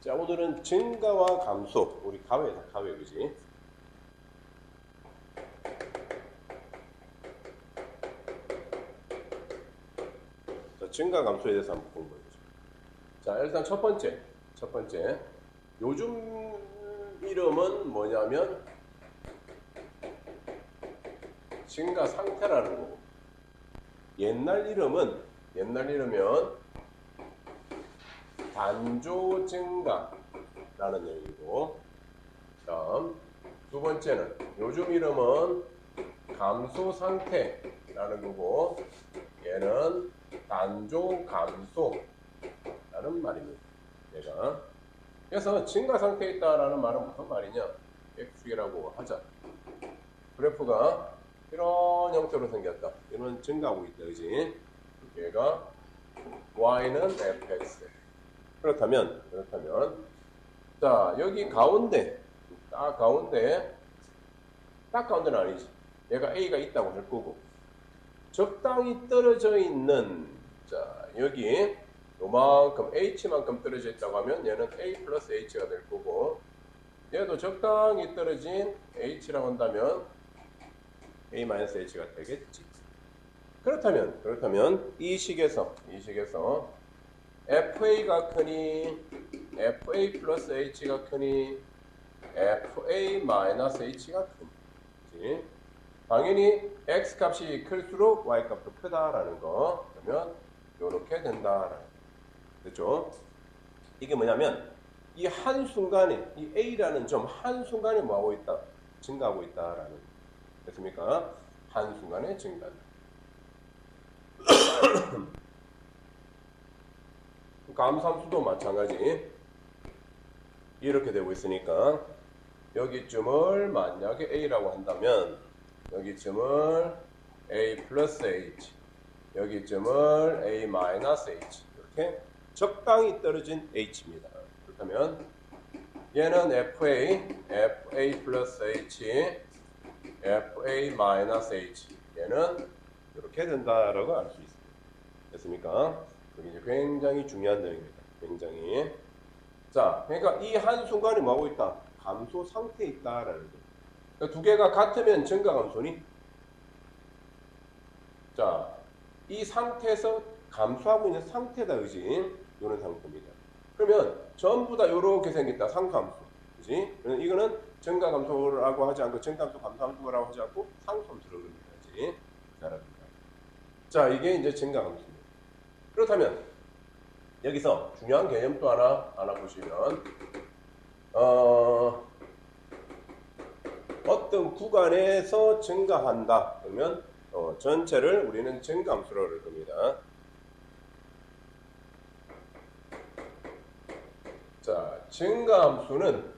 자, 오늘은 증가와 감소. 우리 가외다, 가외, 그지? 자, 증가 감소에 대해서 한번 공부해보죠. 자, 일단 첫 번째. 요즘 이름은 뭐냐면 증가 상태라는 거고. 옛날 이름은 단조 증가라는 얘기고. 다음 두 번째는 요즘 이름은 감소 상태라는 거고, 얘는 단조 감소라는 말입니다. 얘가. 그래서 증가 상태에 있다라는 말은 무슨 말이냐? X축이라고 하자. 그래프가 이런 형태로 생겼다. 이런 증가하고 있다, 그지? 얘가 Y는 fx. 그렇다면 자, 여기 가운데 딱 가운데는 아니지. 얘가 A가 있다고 할 거고, 적당히 떨어져 있는, 자, 여기 요만큼 H만큼 떨어져 있다고 하면 얘는 A 플러스 H가 될 거고, 얘도 적당히 떨어진 H라고 한다면 A 마이너스 H가 되겠지. 그렇다면 이 식에서 FA가 크니 FA 플러스 H가 크니 FA 마이너스 H가 크니, 당연히 X 값이 클수록 Y 값도 크다라는 거. 그러면 이렇게 된다라는 거. 됐죠? 이게 뭐냐면 이 한순간에 이 A라는 점 한순간에 뭐하고 있다? 증가하고 있다라는 거. 됐습니까? 한순간에 증가한다. 감소함수도 마찬가지. 이렇게 되고 있으니까 여기쯤을 만약에 A라고 한다면 여기쯤을 A 플러스 H, 여기쯤을 A 마이너스 H, 이렇게 적당히 떨어진 H입니다. 그렇다면 얘는 FA 플러스 H, FA 마이너스 H, 얘는 이렇게 된다라고 알 수 있습니다. 됐습니까? 이게 이제 굉장히 중요한 내용입니다. 굉장히. 자, 그러니까 이 한순간에 뭐하고 있다? 감소 상태에 있다라는 거. 그러니까 두 개가 같으면 증가 감소니? 자, 이 상태에서 감소하고 있는 상태다, 그지? 이런 상태입니다. 그러면 전부 다 이렇게 생겼다. 상수함수. 그지? 이거는 증가 감소라고 하지 않고 증가 감소 감소함수라고 하지 않고 상수함수라고 합니다. 그지? 자, 이게 이제 증가 감소입니다. 그렇다면 여기서 중요한 개념 또 하나 보시면 어떤 구간에서 증가한다. 그러면 전체를 우리는 증가함수라고 그럴 겁니다. 자, 증가함수는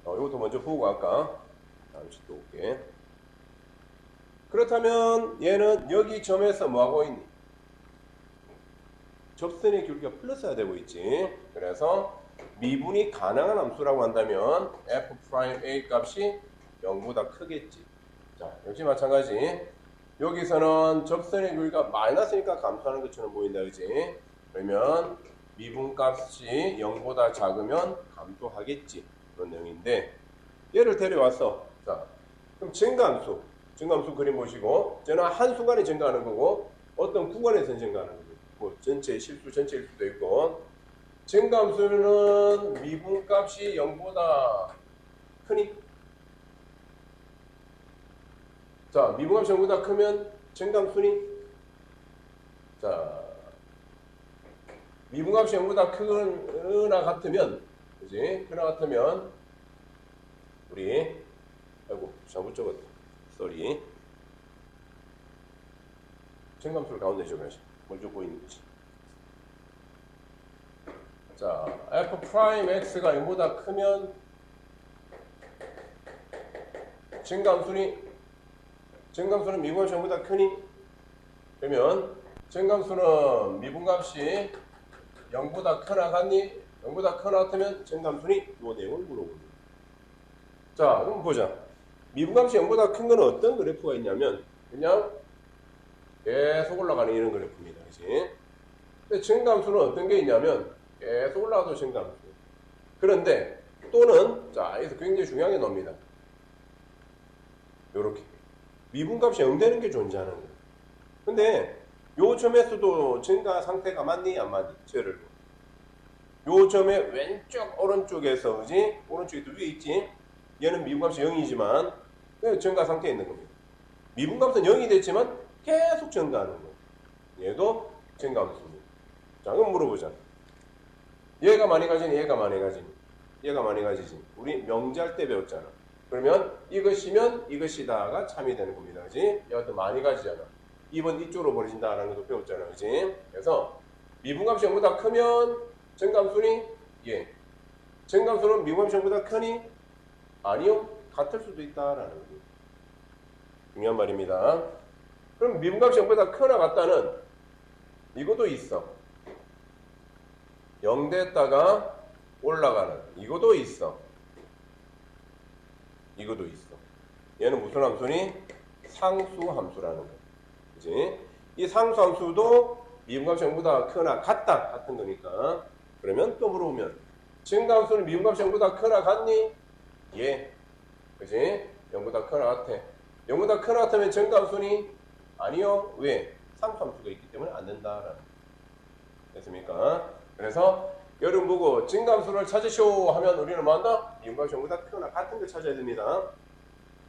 이것도 먼저 보고 갈까? 다음 시도 올게. 그렇다면 얘는 여기 점에서 뭐하고 있니? 접선의 길이가 플러스가 되고 있지. 그래서 미분이 가능한 함수라고 한다면 f'A 값이 0보다 크겠지. 자, 역시 마찬가지. 여기서는 접선의 길이가 마이너스니까 감소하는 것처럼 보인다, 그지? 그러면 미분 값이 0보다 작으면 감소하겠지. 그런 내용인데, 얘를 데려왔어. 자, 그럼 증가함수 그림 보시고, 저는 한순간에 증가하는 거고, 어떤 구간에서 증가하는 거고, 뭐 전체일 수도 있고, 증가함수는 미분값이 0보다 크니? 자, 미분값이 0보다 크면 증가함수니? 자, 미분값이 0보다 크거나 같으면, 그지? 그나 같으면, 우리, 아이고, 잘못 적었다. 쏘리. 증가함수를 가운데 적어야지. 뭘 적고 있는 거지? 자, f'x가 0보다 크면 증가함수는 미분값이 0보다 크니? 그러면 증가함수는 미분값이 0보다 크나 같니? 0보다 크나 같으면 증가함수니? 이 내용을 물어보는 거예요. 자, 그럼 보자. 미분값이 0보다 큰 건 어떤 그래프가 있냐면 그냥 계속 올라가는 이런 그래프입니다. 그치? 근데 증가함수는 어떤 게 있냐면 계속 올라가도 증가함수. 그런데 또는 자 여기서 굉장히 중요한 게 나옵니다. 요렇게 미분값이 0 되는 게 존재하는 거예요. 근데 요 점에서도 증가 상태가 맞니 안 맞니? 쟤를 요 점의 왼쪽 오른쪽에서 그지? 오른쪽에 또 위에 있지? 얘는 미분값이 0이지만 증가 상태에 있는 겁니다. 미분값은 0이 됐지만 계속 증가하는 거예요. 얘도 증가함수입니다. 자 그럼 물어보자. 얘가 많이 가지니 얘가 많이 가지니 얘가 많이 가지지. 우리 명제할 때 배웠잖아. 그러면 이것이면 이것이다가 참이 되는 겁니다. 그지? 얘가 더 많이 가지잖아. 2번 이쪽으로 버려진다라는 것도 배웠잖아. 그지? 그래서 미분값이 0보다 크면 증가함수니? 예. 증가함수는 미분값이 0보다 크니? 아니요. 같을 수도 있다라는 거죠. 중요한 말입니다. 그럼 미분값이 0보다 크나 같다는 이것도 있어. 0 됐다가 올라가는 이것도 있어. 이것도 있어. 얘는 무슨 함수니? 상수함수라는 거. 그지? 이 상수함수도 미분값이 0보다 크나 같다. 같은 거니까. 그러면 또 물어보면 증가함수는 미분값이 0보다 크나 같니? 예. 그지? 0보다 크나 같아. 0보다 크나 같으면 증가함수니? 아니요. 왜? 상수함수가 있기 때문에 안 된다라는 거. 됐습니까? 그래서 여러분 보고 증가함수를 찾으시오 하면 우리는 뭐 한다? 미분값이 0보다 크거나 같은 걸 찾아야 됩니다.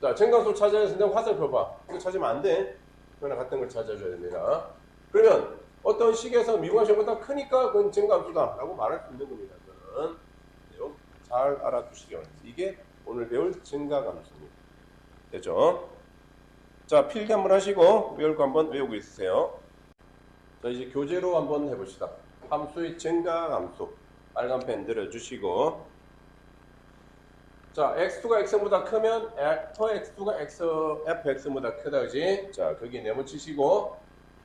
자, 증가함수 찾아야 되는데 화살표 봐. 이거 찾으면 안 돼. 그거나 같은 걸 찾아줘야 됩니다. 그러면 어떤 식에서 미분값이 0보다 크니까 그건 증가함수다 라고 말할 수 있는 겁니다. 저는 잘 알아두시기 바랍니다. 이게 오늘 배울 증가함수입니다. 됐죠? 자, 필기 한번 하시고 외울 거 한번 외우고 있으세요. 자, 이제 교재로 한번 해봅시다. 함수의 증가함수. 빨간 펜 들어주시고. 자, x2가 x보다 크면 fx가 fx보다 크다, 그지? 자, 거기 네모치시고,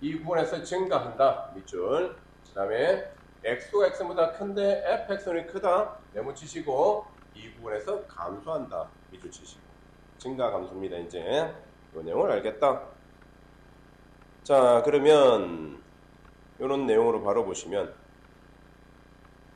이 부분에서 증가한다, 밑줄. 그 다음에 x가 x보다 큰데 fx는 크다, 네모치시고, 이 부분에서 감소한다, 밑줄 치시고. 증가감소입니다, 이제. 이 내용을 알겠다. 자, 그러면 이런 내용으로 바로 보시면,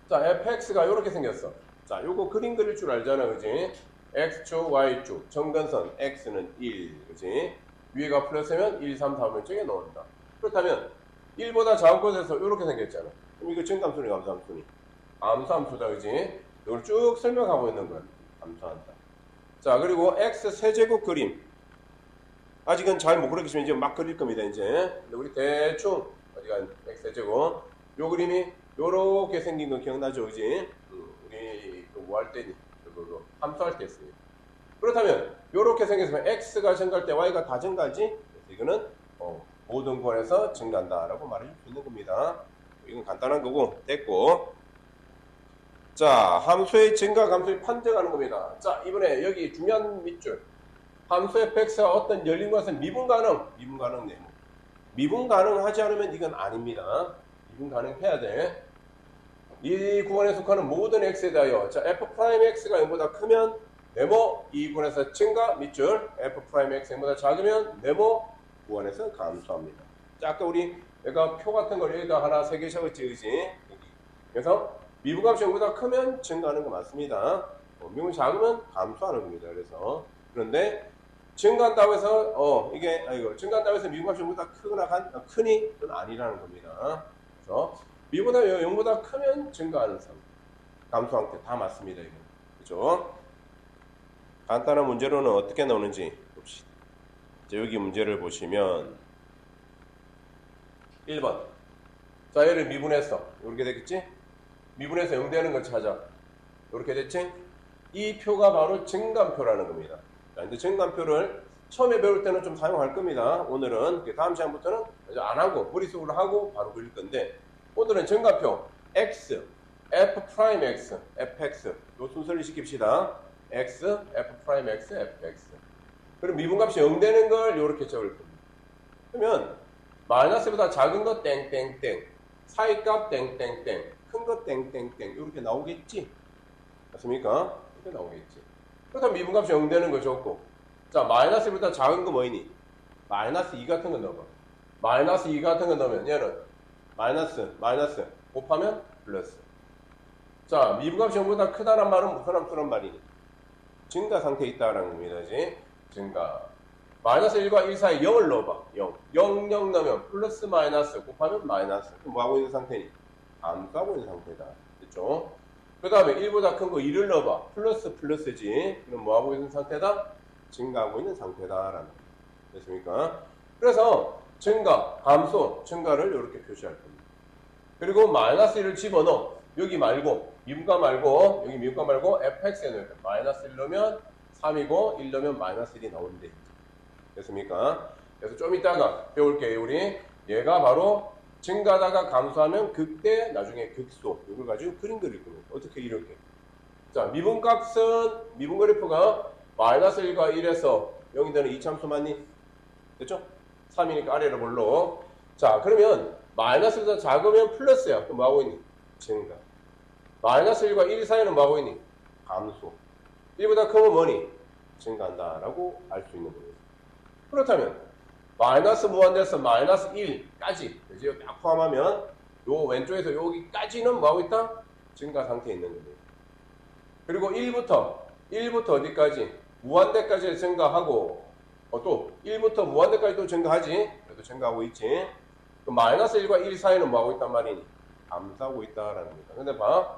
자, fx가 이렇게 생겼어. 자, 요거 그림 그릴 줄 알잖아, 그지? x축, y축, 점근선 x는 1, 그지? 위에가 플러스면 1, 3, 4번 쪽에 넣는다. 그렇다면 1보다 작은 곳에서 이렇게 생겼잖아. 그럼 이거 증감수니 감소함수니? 감소함수다, 그지? 이걸 쭉 설명하고 있는 거야. 감소한다. 자, 그리고 x 세제곱 그림. 아직은 잘 못 그리겠지만 이제 막 그릴 겁니다, 이제. 근데 우리 대충 어디가 x 세제곱 요 그림이 요렇게 생긴 거 기억나죠, 그지? 우리 뭐 할 때니? 함수할 때 했어요. 그렇다면 요렇게 생겼으면 x가 증가할 때 y가 다 증가하지? 그래서 이거는 모든 구간에서 증가한다라고 말해줄 수 있는 겁니다. 이건 간단한 거고 됐고. 자, 함수의 증가 감소를 판정하는 겁니다. 자, 이번에 여기 중요한 밑줄. 함수 fx가 어떤 열린 것은 미분 가능 네모. 미분 가능하지 않으면 이건 아닙니다. 미분 가능해야 돼. 이 구간에 속하는 모든 x에 대하여 자 f'x가 0보다 크면 네모 이 구간에서 증가 밑줄 f'x 0보다 작으면 네모 구간에서 감소합니다. 자 아까 우리 내가 표 같은 걸 여기다 하나 세 개 적었지 그지? 그래서 미분값이 0보다 크면 증가하는 거 맞습니다. 미분이 작으면 감소하는 겁니다. 그래서 그런데 증가한다고 해서 증가한다고 해서 미분값이 0보다 크니 그건 아니라는 겁니다. 그래서 미보다 0보다 크면 증가하는 상태, 감소한 상태 다 맞습니다. 이거. 그죠? 간단한 문제로는 어떻게 나오는지 봅시다. 자, 여기 문제를 보시면 1번. 자, 얘를 미분했어. 이렇게 됐겠지? 미분해서 0 되는 걸 찾아. 이렇게 됐지? 이 표가 바로 증감표라는 겁니다. 자, 근데 증감표를 처음에 배울 때는 좀 사용할 겁니다. 오늘은 다음 시간부터는 안 하고 머릿속으로 하고 바로 그릴 건데 오늘은 증가표 x, f'x, fx 요 순서를 시킵시다. x, f'x, fx 그럼 미분값이 0 되는 걸 이렇게 적을 겁니다. 그러면 마이너스보다 작은 거 땡땡땡 사이값 땡땡땡 큰 거 땡땡땡 이렇게 나오겠지? 맞습니까? 이렇게 나오겠지. 그렇다면 미분값이 0 되는 거 적고 자 마이너스보다 작은 거 뭐이니? 마이너스 2 같은 거 넣어봐. 마이너스 2 같은 거 넣으면 얘는 마이너스 곱하면 플러스 자, 미분값이 0보다 크다란 말은 무슨 함수란 말이니? 증가 상태에 있다라는 겁니다. 이제 증가. 마이너스 1과 1 사이 0을 넣어봐. 0. 0, 0 넣으면 플러스 마이너스 곱하면 마이너스. 그럼 뭐 하고 있는 상태니? 감소하고 있는 상태다. 됐죠? 그 다음에 1보다 큰 거 2를 넣어봐. 플러스 플러스지. 그럼 뭐 하고 있는 상태다? 증가하고 있는 상태다라는 거. 됐습니까? 그래서 증가, 감소, 증가를 이렇게 표시할 겁니다. 그리고 마이너스 1을 집어넣어. 여기 말고, 미분가 말고, 여기 미분가 말고 fx에 넣을게요. 마이너스 1 넣으면 3이고 1 넣으면 마이너스 1이 나오는데. 됐습니까? 그래서 좀 이따가 배울게요. 우리 얘가 바로 증가하다가 감소하면 극대, 나중에 극소. 이걸 가지고 그림 그릴 겁니다. 어떻게 이렇게. 자, 미분값은, 미분 그래프가 마이너스 1과 1에서 0이 되는 이참수 맞니? 됐죠? 3이니까 아래로 볼로. 자, 그러면 마이너스보다 작으면 플러스야. 그럼 뭐하고 있니? 증가. 마이너스 1과 1 사이는 뭐하고 있니? 감소. 1보다 크면 뭐니? 증가한다. 라고 알 수 있는 거예요. 그렇다면 마이너스 무한대에서 마이너스 1까지 그죠? 딱 포함하면 요 왼쪽에서 여기까지는 뭐하고 있다? 증가 상태에 있는 겁니다. 그리고 1부터 어디까지? 무한대까지 증가하고 또 1부터 무한대까지 또 증가하지? 그래도 증가하고 있지. 그 마이너스 1과 1 사이는 뭐하고 있단 말이니? 감소하고 있다라는 겁니다. 근데 봐.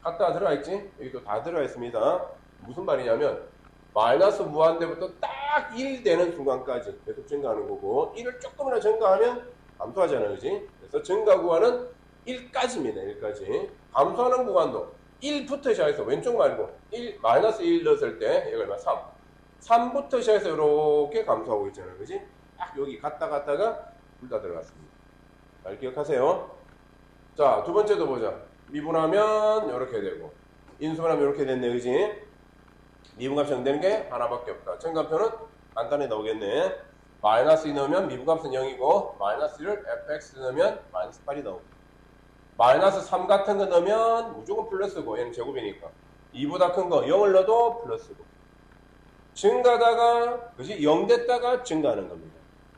각다 들어가 있지? 여기도 다 들어가 있습니다. 무슨 말이냐면 마이너스 무한대부터 딱 1 되는 순간까지 계속 증가하는 거고 1을 조금이나 증가하면 감소하잖아요. 그지? 그래서 증가 구간은 1까지입니다. 1까지. 감소하는 구간도 1부터 시작해서 왼쪽 말고 마이너스 1 넣었을 때 여기 얼마? 3. 3부터 시작해서 이렇게 감소하고 있잖아요. 그지? 딱 여기 갔다가 둘 다 들어갔습니다. 잘 기억하세요. 자, 두 번째도 보자. 미분하면 이렇게 되고 인수분하면 이렇게 됐네. 그지? 미분값이 0 되는 게 하나밖에 없다. 증가표는 간단히 나오겠네. 마이너스 2 넣으면 미분값은 0이고 마이너스 1을 fx 넣으면 마이너스 8이 나오고 마이너스 3 같은 거 넣으면 무조건 플러스고 얘는 제곱이니까 2보다 큰 거 0을 넣어도 플러스고 증가하다가 그지 0 됐다가 증가하는 겁니다.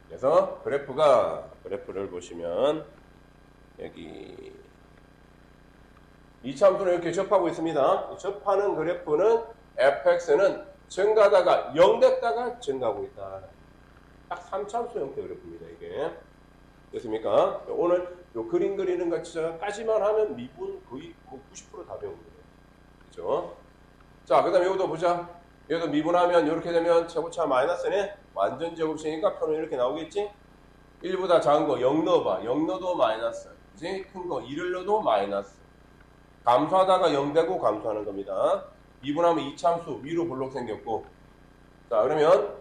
그래서 그래프를 보시면 여기 이차함수를 이렇게 접하고 있습니다. 접하는 그래프는 fx는 증가하다가 0 됐다가 증가하고 있다. 딱 3차함수 형태 그래프입니다. 이게. 됐습니까? 오늘 요 그림 그리는 것까지만 하면 미분 거의 90%다 배운 거예요. 그죠? 자, 그 다음에 이것도 보자. 얘도 미분하면 이렇게 되면 최고차 마이너스네. 완전 제곱식이니까 표는 이렇게 나오겠지? 1보다 작은 거 0 넣어봐. 0 넣어도 마이너스. 그지? 큰 거 2를 넣어도 마이너스. 감소하다가 0 되고 감소하는 겁니다. 미분하면 이차함수 위로 볼록 생겼고. 자, 그러면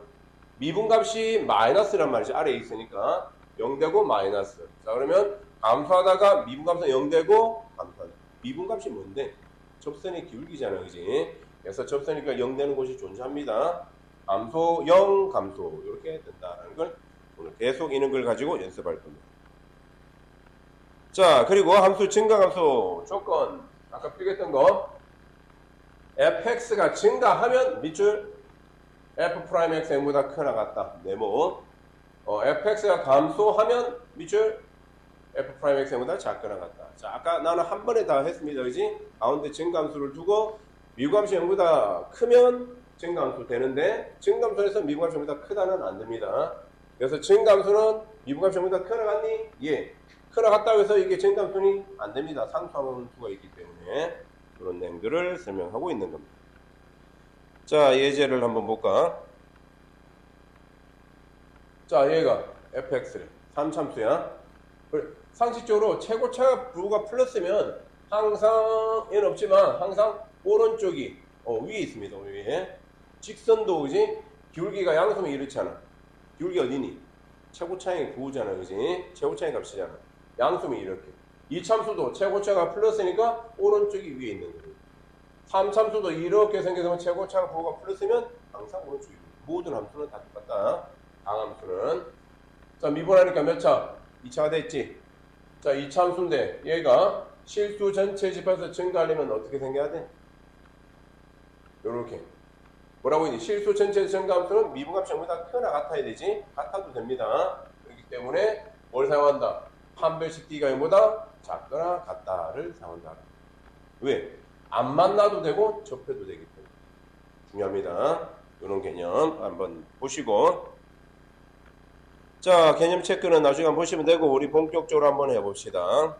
미분값이 마이너스란 말이지. 아래에 있으니까 0 되고 마이너스. 자, 그러면 감소하다가 미분값은 0 되고 감소하다. 미분값이 뭔데? 접선의 기울기잖아. 그지? 그래서 접선이니까 0 되는 곳이 존재합니다. 감소, 0, 감소. 이렇게 된다는 걸 오늘 계속 이런 걸 가지고 연습할 겁니다. 자, 그리고 함수 증가함수 조건. 아까 필기했던 거. fx가 증가하면 밑줄 f'x 0보다 크나 같다. 네모. fx가 감소하면 밑줄 f'x 0보다 작거나 같다. 자, 아까 나는 한 번에 다 했습니다. 그지? 가운데 증가함수를 두고 미분값이 0보다 크면 증가함수 되는데 증가함수에서 미분값이 0보다 크다는 안 됩니다. 그래서 증가함수는 미분값이 0보다 크나 같니? 예. 크나 같다고 해서 이게 증가함수는 안 됩니다. 상수함수가 있기 때문에. 그런 내용들을 설명하고 있는 겁니다. 자, 예제를 한번 볼까? 자, 얘가 fx래. 3참수야. 상식적으로 최고차 부호가 플러스면 항상 얘는 없지만 항상 오른쪽이 위에 있습니다. 위에. 직선도 그지? 기울기가 양수면 이렇잖아. 기울기 어디니? 최고차의 부호잖아. 그지? 최고차의 값이잖아. 양수면 이렇게. 이참수도 최고차가 플러스니까 오른쪽이 위에 있는 거예요. 3참수도 이렇게 생겨서 최고차가 부호가 플러스면 항상 오른쪽이 있는 거예요. 모든 함수는 다 똑같다. 항함수는. 자, 미분하니까 몇 차? 2차가 됐지? 자, 2참수인데 얘가 실수 전체 집합에서 증가하려면 어떻게 생겨야 돼? 요렇게. 뭐라고 했니? 실수 전체 증가함수는 미분값이 0보다 크나 같아야 되지? 같아도 됩니다. 그렇기 때문에 뭘 사용한다? 판별식 D가 0보다 작거나 같다를 사용한다. 왜? 안 만나도 되고 접해도 되기 때문에 중요합니다. 이런 개념 한번 보시고, 자, 개념 체크는 나중에 한번 보시면 되고 우리 본격적으로 한번 해봅시다.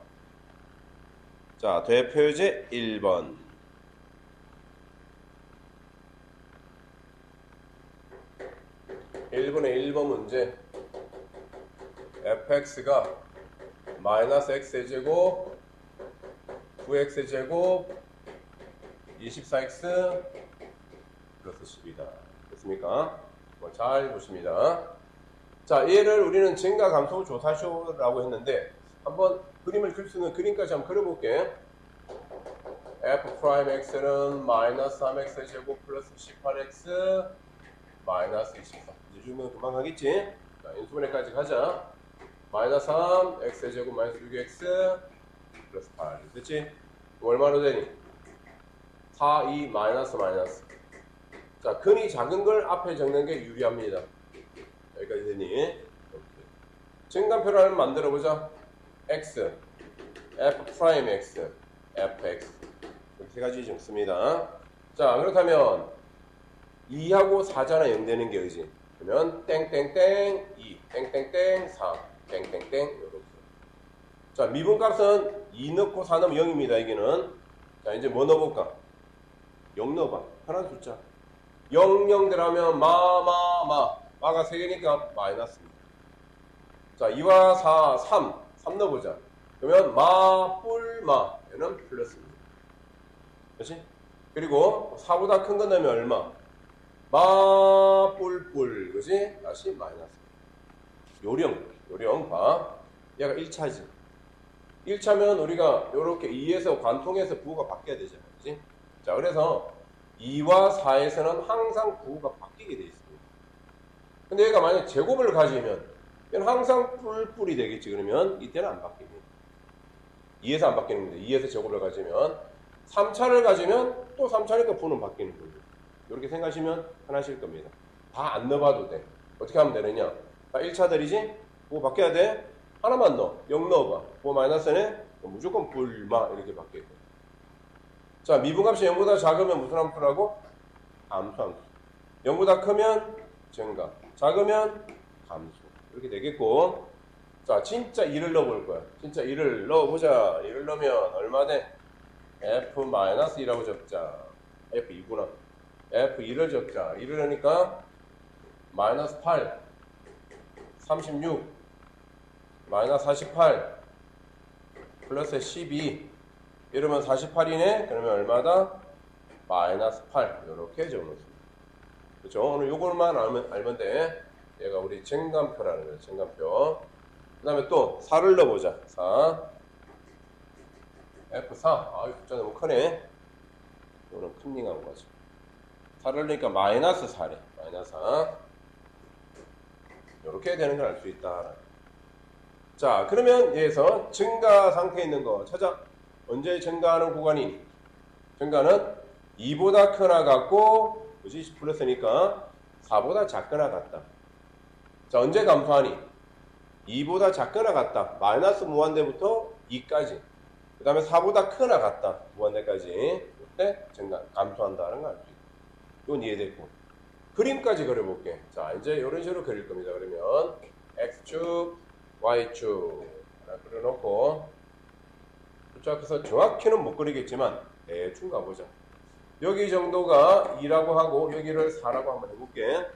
자, 대표제 1번. 1번의 1번 문제. fx가 마이너스 x제곱 9x제곱 24x 플러스 10이다. 됐습니까? 잘 보십니다. 자, 얘를 우리는 증가 감소 조사쇼라고 했는데 한번 그림을 그릴 수 있는 그림까지 한번 그려볼게. f'x는 마이너스 3x제곱 플러스 18x 마이너스 24. 이제 주면 금방 하겠지? 자, 인수분해까지 가자. 마이너스 3, x제곱 마이너스 6x 플러스 8. 됐지? 얼마로 되니? 4, 2, 마이너스 마이너스. 자, 근이 작은 걸 앞에 적는 게 유리합니다. 여기까지 되니? 증가표를 한번 만들어보자. x, f'x, fx. 이렇게 세 가지 적습니다. 자, 그렇다면 2하고 4잖아, 0 되는 게, 그지? 그러면 땡땡땡 2, 땡땡땡 4, 땡땡땡 이렇게. 자, 미분값은 2 넣고 4 넣으면 0입니다. 여기는. 자, 이제 뭐 넣어볼까? 0 넣어봐. 편한 숫자. 0, 0 들어가면 마가 3개니까 마이너스입니다. 자, 2와 4, 3 넣어보자. 그러면 뿔마 얘는 플러스입니다. 그렇지? 그리고 4보다 큰 거 넣으면 얼마? 뿔, 그지? 다시 마이너스. 요령 봐. 얘가 1차지. 1차면 우리가 요렇게 2에서 관통해서 부호가 바뀌어야 되잖아. 그지? 자, 그래서 2와 4에서는 항상 부호가 바뀌게 돼 있습니다. 근데 얘가 만약 제곱을 가지면 얘는 항상 뿔이 되겠지. 그러면 이때는 안 바뀝니다. 2에서 안 바뀌는 겁니다. 2에서 제곱을 가지면 3차를 가지면 또 3차니까 부호는 바뀌는 거예요. 이렇게 생각하시면 편하실 겁니다. 다 안 넣어봐도 돼. 어떻게 하면 되느냐? 자, 1차들이지? 부호 바뀌어야 돼? 하나만 넣어. 0 넣어봐. 부호 마이너스네? 무조건 뿔마 이렇게 바뀌어야 돼. 자, 미분값이 0보다 작으면 무슨 함수라고? 감소함수. 0보다 크면 증가. 작으면 감소. 이렇게 되겠고. 자, 진짜 2를 넣어볼 거야. 진짜 2를 넣어보자. 2를 넣으면 얼마 돼? f-2라고 적자. f2구나. f2를 적자. 2를 넣으니까 마이너스 8, 36, 마이너스 48, 플러스 12. 이러면 48이네? 그러면 얼마다? 마이너스 8. 이렇게 적어놓습니다. 그렇죠? 오늘 요걸만 알면 돼. 얘가 우리 증감표라는 거예요. 증감표. 그 다음에 또 4를 넣어보자. 4. F4. 아, 숫자 너무 크네. 이거는 큼닝한 거죠. 4를 넣으니까 마이너스 4래. 마이너스 4. 이렇게 되는 걸 알 수 있다. 자, 그러면 여기서 증가 상태에 있는 거 찾아. 언제 증가하는 구간이? 증가는 2보다 크나 같고, 그지? 플러스니까 4보다 작거나 같다. 자, 언제 감소하니? 2보다 작거나 같다. 마이너스 무한대부터 2까지. 그 다음에 4보다 크나 같다. 무한대까지. 이때 증가, 감소한다는 걸 알 수 있다. 이건 이해됐고. 그림까지 그려볼게. 자, 이제 이런 식으로 그릴 겁니다. 그러면 X축, Y축 하나 그려놓고, 그래서 정확히는 못 그리겠지만 대충 가보자. 여기 정도가 2라고 하고 여기를 4라고 한번 해볼게.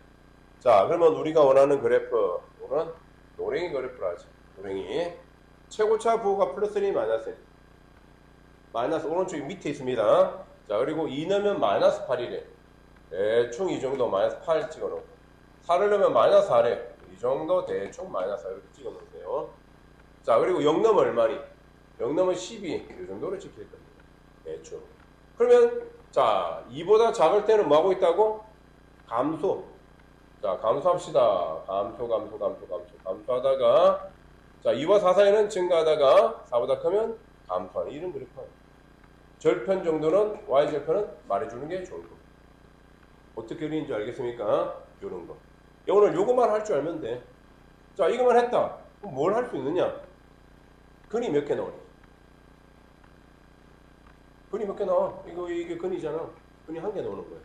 자, 그러면 우리가 원하는 그래프, 이거는 노랭이 그래프로 하죠. 노랭이. 최고차 부호가 플러스 1, 마이너스 1. 마이너스 오른쪽이 밑에 있습니다. 자, 그리고 2 넣으면 마이너스 8이래. 대충 이 정도 마이너스 8 찍어놓고. 4를 넣으면 마이너스 4래. 이 정도 대충 마이너스 4 이렇게 찍어놓으세요. 자, 그리고 0 넣으면 얼마니? 0 넣으면 12. 이 정도로 찍힐 겁니다. 대충. 그러면, 자, 2보다 작을 때는 뭐 하고 있다고? 감소. 자, 감소합시다. 감소하다가, 자, 2와 4 사이는 증가하다가 4보다 크면 감소하는 이런 그래프. 절편 정도는, Y절편은 말해주는 게 좋을 겁니다. 어떻게 그리는지 알겠습니까? 요런 거. 오늘 요거만 할 줄 알면 돼. 자, 이거만 했다. 그럼 뭘 할 수 있느냐? 근이 몇 개 나오니? 근이 몇 개 나와? 이게 근이잖아. 근이 한 개 나오는 거예요.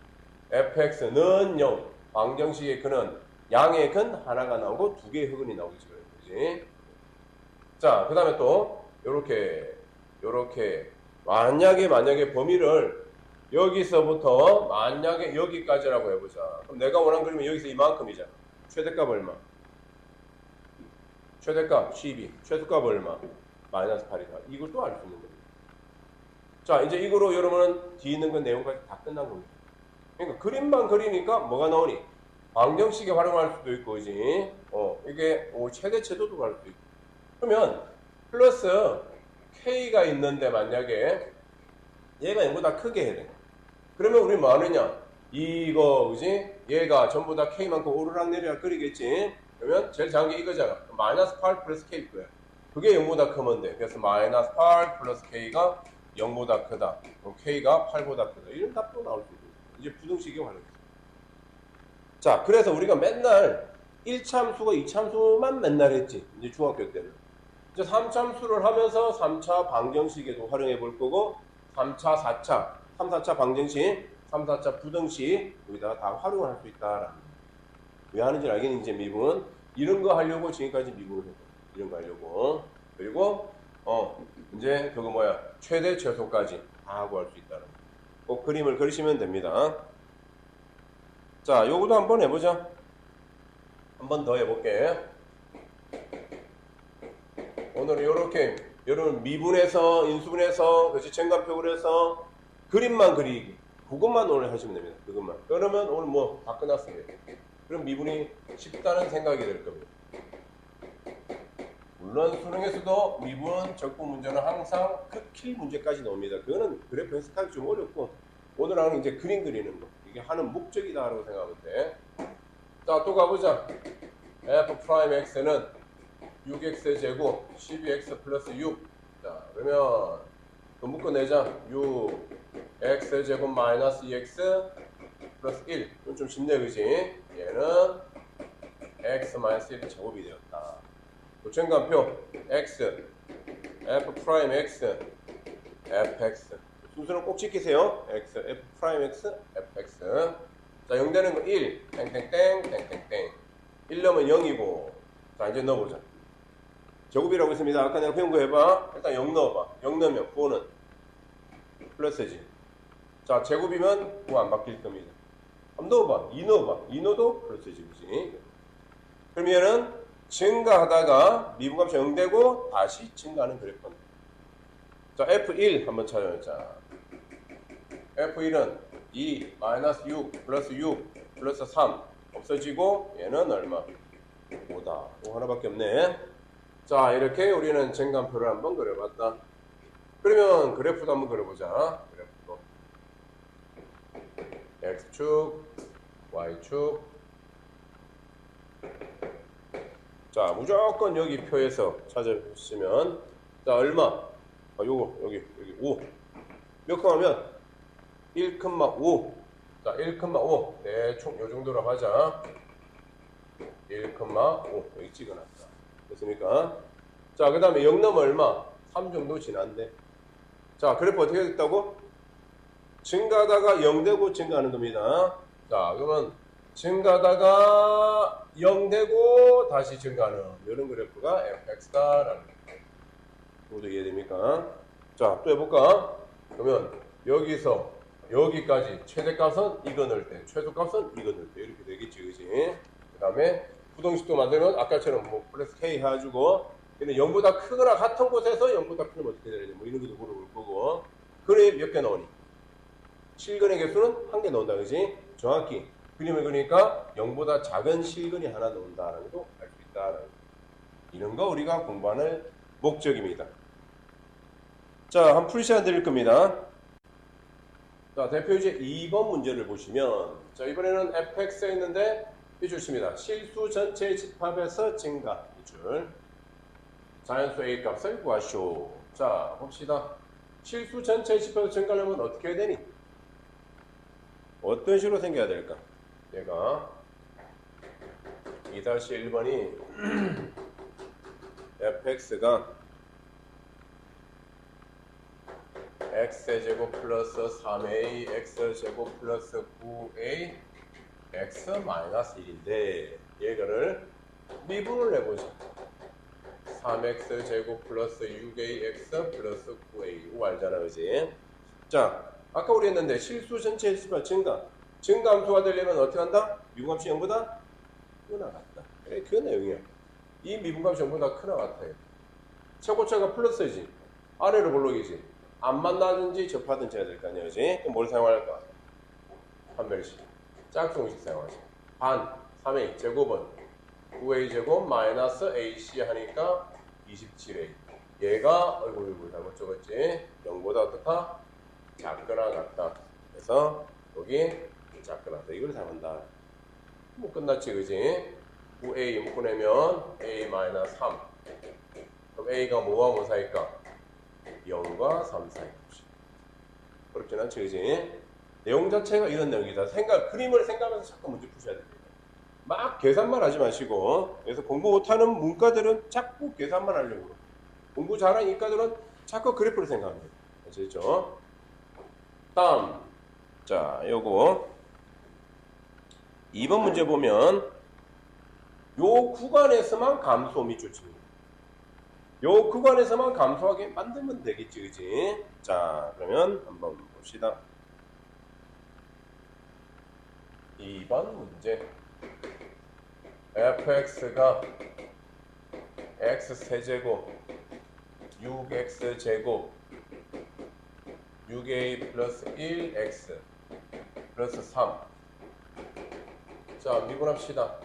fx는 0. 방정식의 근은 양의 근 하나가 나오고 두 개의 흑은이 나오겠지. 그지? 자, 그 다음에 또 요렇게 만약에 범위를 여기서부터 만약에 여기까지라고 해보자. 그럼 내가 원하는 그림은 여기서 이만큼이잖아. 최대값 얼마? 최대값 12. 최소값 얼마? 마이너스 8이다. 이것도 알 수 있는 겁니다. 자, 이제 이거로 여러분은 뒤에 있는 건 내용까지 다 끝난 겁니다. 그러니까 그림만 그리니까 뭐가 나오니? 방정식에 활용할 수도 있고, 그지? 이게 최대체도도 갈 수도 있고. 그러면 플러스 K가 있는데 만약에 얘가 얘보다 크게 해야 돼. 그러면 우리 뭐 하느냐? 이거, 그지? 얘가 전부 다 K만큼 오르락내리락 그리겠지? 그러면 제일 작은 게 이거잖아. 마이너스 8 플러스 K일 거야. 그게 0보다 크면 돼. 그래서 마이너스 8 플러스 K가 0보다 크다. 그럼 K가 8보다 크다. 이런 답도 나올 수 있고. 이제 부등식이 활용됐어. 자, 그래서 우리가 맨날 1참수가 2참수만 맨날 했지. 이제 중학교 때는. 이제 3참수를 하면서 3차 방정식에도 활용해 볼 거고, 3차, 4차, 3, 4차 방정식, 3, 4차 부등식, 여기다가 다 활용을 할 수 있다라는 거예요. 왜 하는지 알겠니? 이제 미분. 이런 거 하려고 지금까지 미분을 했고, 이런 거 하려고. 그리고, 이제 그거 뭐야, 최대 최소까지 다 하고 할 수 있다는 거. 꼭 그림을 그리시면 됩니다. 자, 요거도 한번 해보자. 한 번 더 해볼게. 오늘은 요렇게, 여러분 미분해서, 인수분해서, 그렇지, 쟁감표를 해서 그림만 그리기. 그것만 오늘 하시면 됩니다. 그것만. 그러면 오늘 뭐 다 끝났습니다. 그럼 미분이 쉽다는 생각이 들 겁니다. 물론 수능에서도 미분, 적분 문제는 항상 극히 문제까지 나옵니다. 그거는 그래프 해석하기 좀 어렵고, 오늘 하는 이제 그림 그리는 거. 이게 하는 목적이다라고 생각하면 돼. 자, 또 가보자. f'x는 6x의 제곱 12x 플러스 6. 자, 그러면 또 묶어내자. 6x의 제곱 마이너스 2x 플러스 1. 이건 좀 쉽네, 그지? 얘는 x 마이너스 1 제곱이 되었다. 도천간표 x f'x fx. 순서는 꼭 지키세요. x f'x fx. 자, 0 되는 거 1 땡땡땡 땡땡땡. 1 넣으면 0이고. 자, 이제 넣어보자. 제곱이라고 했습니다. 아까 내가 배운 거 해봐. 일단 0 넣어봐. 0 넣으면 9는 플러스지. 자, 제곱이면 9 안 바뀔 겁니다. 한번 넣어봐. 2 넣어봐. 2 넣어도 플러스지, 그지? 그럼 얘는 증가하다가 미분값이 0 되고 다시 증가하는 그래프입니다. 자, F1 한번 찾아보자. F1은 2 마이너스 6 플러스 6 플러스 3 없어지고 얘는 얼마? 5다. 이거 하나밖에 없네. 자, 이렇게 우리는 쟁감표를 한번 그려봤다. 그러면 그래프도 한번 그려보자. 그래프도 X축, Y축. 자, 무조건 여기 표에서 찾아보시면, 자, 얼마? 요거 여기 5. 몇 컴마면 1,5. 자, 1,5. 대충 요 정도로 하자. 1,5 여기 찍어놨다. 됐습니까? 자, 그 다음에 0 넘어 얼마? 3 정도 지난데. 자, 그래프 어떻게 됐다고? 증가하다가 0 되고 증가하는 겁니다. 자, 그러면 증가하다가 0 되고 다시 증가하는 이런 그래프가 fx다라는 거예요. 모두 이해됩니까? 자, 또 해볼까? 그러면 여기서 여기까지 최대값은 이거 넣을 때, 최소값은 이거 넣을 때 이렇게 되겠지, 그지? 그 다음에 부등식도 만들면 아까처럼 뭐 플러스 k 해가지고 근데 0보다 크거나 같은 곳에서 0보다 크면 어떻게 되느냐 뭐 이런 것도 물어볼 거고. 그래 몇 개 나오니? 실근의 개수는 한 개 나온다, 그지? 정확히 그림을 그리니까 0보다 작은 실근이 하나 나온다는 것도 알 수 있다. 이런 거 우리가 공부하는 목적입니다. 자, 한 풀시간 드릴 겁니다. 자, 대표유제 2번 문제를 보시면, 자, 이번에는 fx에 있는데 이 줄입니다. 실수 전체의 집합에서 증가 이 줄. 자연수 a 값을 구하시오. 자, 봅시다. 실수 전체의 집합에서 증가하려면 어떻게 해야 되니? 어떤 식으로 생겨야 될까? 얘가 2-1번이 fx가 x제곱 플러스 3a x제곱 플러스 9a x 마이너스 1인데 얘를 미분을 해보자. 3x제곱 플러스 6ax 플러스 9a 이거 알잖아, 그지? 자, 아까 우리 했는데 실수 전체 횟수가 증가함수가 되려면 어떻게 한다? 미분값이 0보다 크나 같다. 그래, 그 내용이야. 이 미분값이 0보다 크나 같아요. 최고차가 플러스지, 아래로 볼록이지. 안 만나든지 접하든지 해야 될 거 아니야, 그지? 그럼 뭘 사용할까? 판별식, 짝퉁식 사용하지. 반, 3a 제곱은 9a 제곱 마이너스 ac 하니까 27a. 얘가 얼굴 잘못 적었지. 0보다 어떻다? 작거나 같다. 그래서 여기 작거나 같다. 이걸 사용한다. 뭐 끝났지, 그지? 9a 묶어내면 a 마이너스 3. 그럼 a가 뭐와 뭐 사이일까? 0과 3 사이. 그렇진 않지, 그지? 내용 자체가 이런 내용이다. 그림을 생각하면서 자꾸 문제 푸셔야 됩니다. 막 계산만 하지 마시고. 그래서 공부 못하는 문과들은 자꾸 계산만 하려고 그러고, 공부 잘하는 이과들은 자꾸 그래프를 생각합니다. 아시죠? 다음, 자, 요거 2번 문제 보면 요 구간에서만 감소 밑줄 칩니다. 요 구간에서만 감소하게 만들면 되겠지, 그지? 자, 그러면 한번 봅시다. 2번 문제. fx가 x세제곱 6x제곱 6a 플러스 1x 플러스 3. 자, 미분합시다.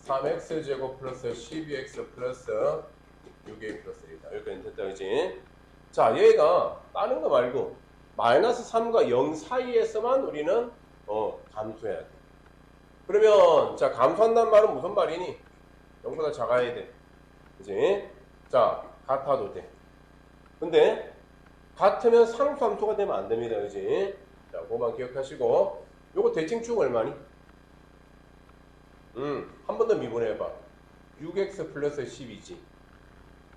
3x제곱 플러스 12x 플러스 6a 플러스 1이다. 여기까지 됐다, 그지? 자, 얘가 다른 거 말고 마이너스 3과 0 사이에서만 우리는 감소해야 돼. 그러면 자, 감소한다는 말은 무슨 말이니? 0보다 작아야 돼, 그지? 자, 같아도 돼. 근데 같으면 상수함수가 되면 안 됩니다, 그지? 자, 그거만 기억하시고, 요거 대칭축 얼마니? 한 번 더 미분해봐. 6x 플러스 10이지.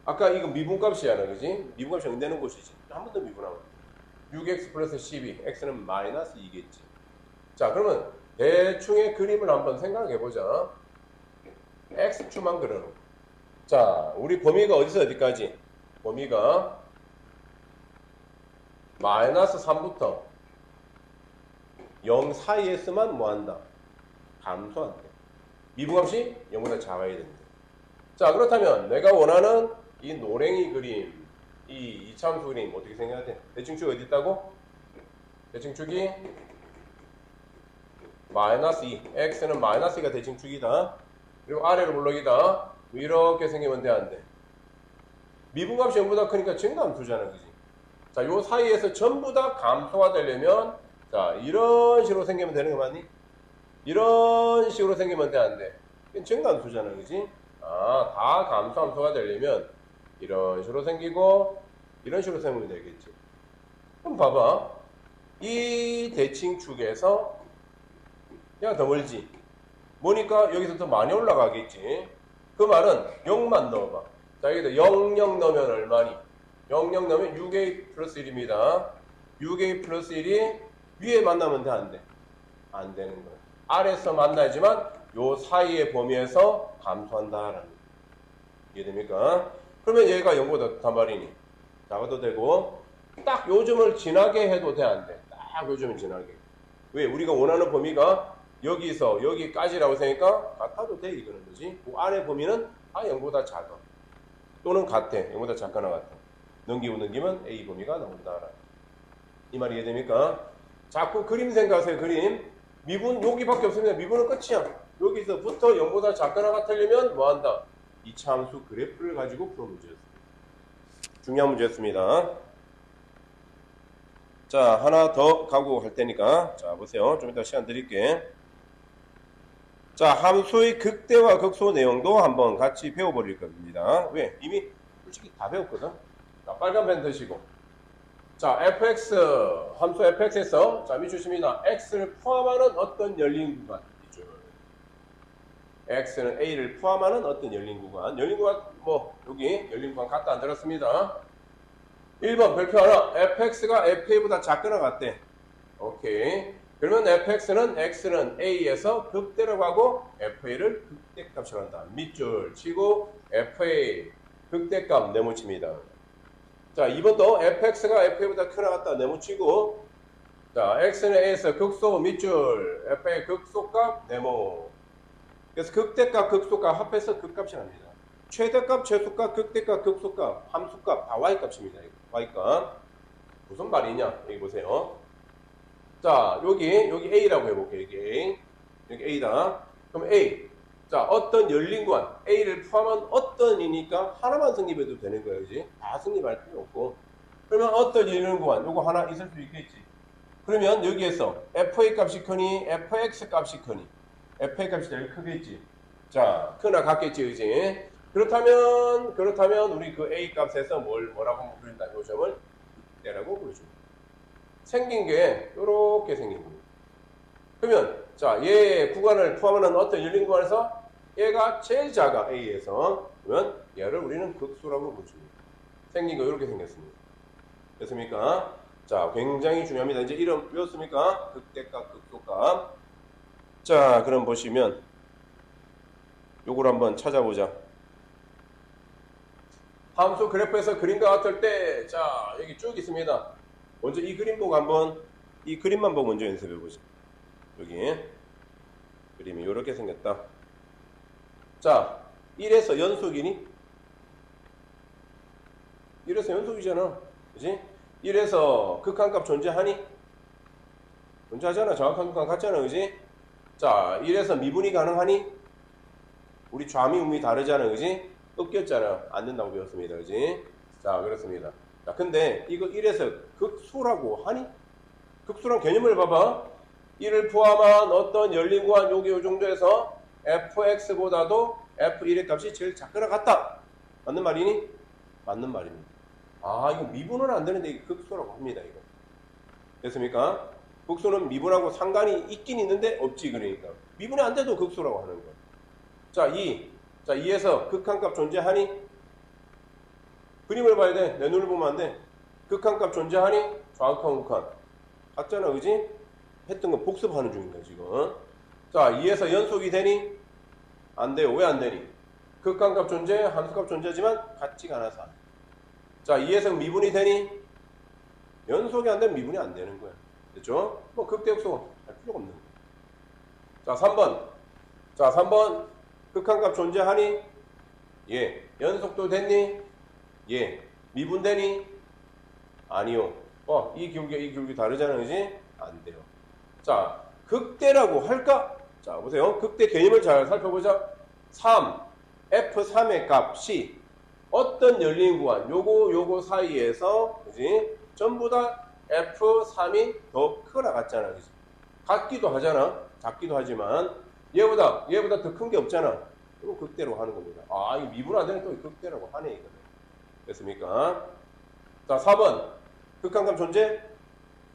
아까 이거 미분값이잖아, 그지? 미분값이 0 되는 곳이지. 한 번 더 미분하면 6x 플러스 12, x는 마이너스 2겠지. 자, 그러면 대충의 그림을 한번 생각해보자. x축만 그려놓고. 자, 우리 범위가 어디서 어디까지? 범위가 마이너스 3부터 0 사이에서만 뭐한다? 감소한다. 미분값이 0보다 작아야 된다. 자, 그렇다면 내가 원하는 이 노랭이 그림, 이 이차함수 그림 어떻게 생각해야 돼? 대칭축이 어디 있다고? 대칭축이 마이너스 2. x는 마이너스 2가 대칭축이다. 그리고 아래로 블록이다. 이렇게 생기면 돼, 안 돼? 미분값이 0보다 크니까 증가함수잖아, 그지? 자, 요 사이에서 전부 다 감소가 되려면, 자, 이런 식으로 생기면 되는 거 맞니? 이런 식으로 생기면 돼, 안 돼? 이건 증가함수잖아, 그지? 아, 다 감소함수가 되려면 이런 식으로 생기고 이런 식으로 생기면 되겠지. 그럼 봐봐. 이 대칭축에서 야, 더 멀지? 뭐니까 여기서 더 많이 올라가겠지. 그 말은 0만 넣어봐. 자, 여기다 0, 0 넣으면 얼마니? 0, 0 넣으면 6a 플러스 1입니다. 6a 플러스 1이 위에 만나면 돼, 안 돼? 안 되는 거야. 아래에서 만나야지만 요 사이의 범위에서 감소한다라는 거야. 이해됩니까? 그러면 얘가 0보다 단말이니 작아도 되고, 딱 요점을 지나게 해도 돼, 안 돼? 딱 요점을 지나게. 왜? 우리가 원하는 범위가 여기서 여기까지라고 생각하니까 같아도 돼, 이거는, 그지? 그 아래 범위는 0보다 작아. 또는 같아. 0보다 작거나 같아. 넘기면 A 범위가 나온다. 이 말이 이해됩니까? 자꾸 그림 생각하세요, 그림. 미분, 여기밖에 없습니다. 미분은 끝이야. 여기서부터 0보다 작거나 같으려면 뭐 한다? 이차함수 그래프를 가지고 푸는 문제였습니다. 중요한 문제였습니다. 자, 하나 더 가고 할 테니까. 자, 보세요. 좀 이따 시간 드릴게. 자, 함수의 극대화 극소 내용도 한번 같이 배워버릴 겁니다. 왜? 이미 솔직히 다 배웠거든. 자, 빨간 펜 드시고. 자, fx, 함수 fx에서, 자, 밑줄입니다. x를 포함하는 어떤 열린 구간. 밑줄. x는 a를 포함하는 어떤 열린 구간. 열린 구간, 뭐, 여기 열린 구간 갖다 안 들었습니다. 1번 별표 하나. fx가 fa보다 작거나 같대. 오케이. 그러면 fx는 x는 a에서 극대라고 하고 fa를 극대값이라고 한다. 밑줄 치고 fa 극대값 네모칩니다. 자, 2번도 fx가 fa보다 크나 같다 네모치고, 자, x는 a에서 극소 밑줄 fa의 극소값 네모. 그래서 극대값 극소값 합해서 극값이 납니다. 최대값 최소값 극대값 극소값 함수값 다 y값입니다. y값. 무슨 말이냐 여기 보세요. 자, 여기 a라고 해볼게요. 여기 a다. 그럼 a. 자, 어떤 열린 구간 a를 포함한 어떤이니까 하나만 성립해도 되는 거예요. 그지? 다 성립할 필요 없고. 그러면 어떤 열린 구간 요거 하나 있을 수 있겠지. 그러면 여기에서 fa 값이 크니 fx 값이 크니 fa 값이 제일 크겠지. 자, 크나 같겠지. 그지? 그렇다면 우리 그 a 값에서 뭐라고 부른다. 요 점을 극대라고 부르죠. 생긴 게 요렇게 생긴 겁니다. 그러면 자, 얘 구간을 포함하는 어떤 열린 구간에서 얘가 제일 작아 a에서. 그러면 얘를 우리는 극소라고 부릅니다. 생긴 거 이렇게 생겼습니다. 됐습니까? 자, 굉장히 중요합니다. 이제 이름 외웠습니까? 극대값, 극소값. 자, 그럼 보시면 요걸 한번 찾아보자. 함수 그래프에서 그림과 같을 때, 자, 여기 쭉 있습니다. 먼저 이 그림 보고 한번, 이 그림만 보고 먼저 연습해 보죠. 여기 그림이 이렇게 생겼다. 자, 1에서 연속이니? 1에서 연속이잖아. 그지? 1에서 극한값 존재하니? 존재하잖아. 정확한 극한 같잖아. 그지? 자, 1에서 미분이 가능하니? 우리 좌미 우미 다르잖아. 그지? 꺾였잖아. 안 된다고 배웠습니다. 그지? 자, 그렇습니다. 자, 근데 이거 1에서 극소라고 하니? 극소란 개념을 봐봐. 1을 포함한 어떤 열린 구간 여기 요 정도에서 fx보다도 f1의 값이 제일 작거나 같다. 맞는 말이니? 맞는 말입니다. 아, 이거 미분은 안 되는데 이거 극소라고 합니다. 이거. 됐습니까? 극소는 미분하고 상관이 있긴 있는데 없지. 그러니까 미분이 안 돼도 극소라고 하는 거야. 자, 2. 자, 2에서 극한값 존재하니? 그림을 봐야 돼. 내 눈을 보면 안 돼. 극한값 존재하니? 정확한 극한. 같잖아. 그지? 했던 거 복습하는 중인가 지금. 자, 2에서 연속이 되니? 안 돼요. 왜 안 되니? 극한값 존재, 함수값 존재지만 같지가 않아서. 자, 2에서 미분이 되니? 연속이 안 되면 미분이 안 되는 거야. 됐죠? 뭐 극대극소 할 필요가 없는 거야. 자, 3번. 자, 3번. 극한값 존재하니? 예. 연속도 됐니? 예. 미분되니? 아니요. 이 기울기 다르잖아. 그지? 안 돼요. 자, 극대라고 할까? 자, 보세요. 극대 개념을 잘 살펴보자. 3, F3의 값이 어떤 열린 구간, 요거 사이에서, 그지? 전부 다 F3이 더 크거나 같잖아. 그지? 같기도 하잖아. 작기도 하지만, 얘보다 더 큰 게 없잖아. 이거 극대로 하는 겁니다. 아, 이 미분 안 되는 또 극대라고 하네, 이거는. 됐습니까? 자, 4번. 극한값 존재?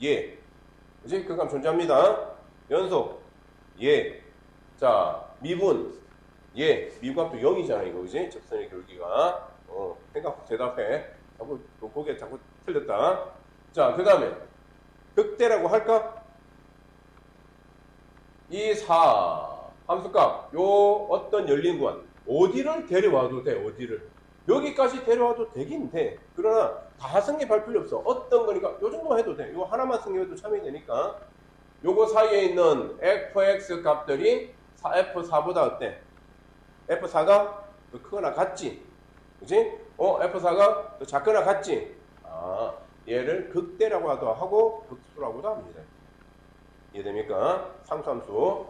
예. 그지? 극한 존재합니다. 연속. 예. 자, 미분. 예. 미분값도 0이잖아, 이거. 그지? 접선의 기울기가. 생각 대답해. 거기에 자꾸 틀렸다. 자, 그 다음에. 극대라고 할까? 2, 4. 함수값. 요 어떤 열린 구간. 어디를 데려와도 돼, 어디를. 여기까지 데려와도 되긴 돼. 그러나 다 성립할 필요 없어. 어떤 거니까 요 정도만 해도 돼. 요 하나만 성립해도 참이 되니까. 요거 사이에 있는 fx 값들이 f4보다 어때? f4가 더 크거나 같지? 그치? f4가 더 작거나 같지? 아, 얘를 극대라고 하고 극소라고도 합니다. 이해됩니까? 상수함수.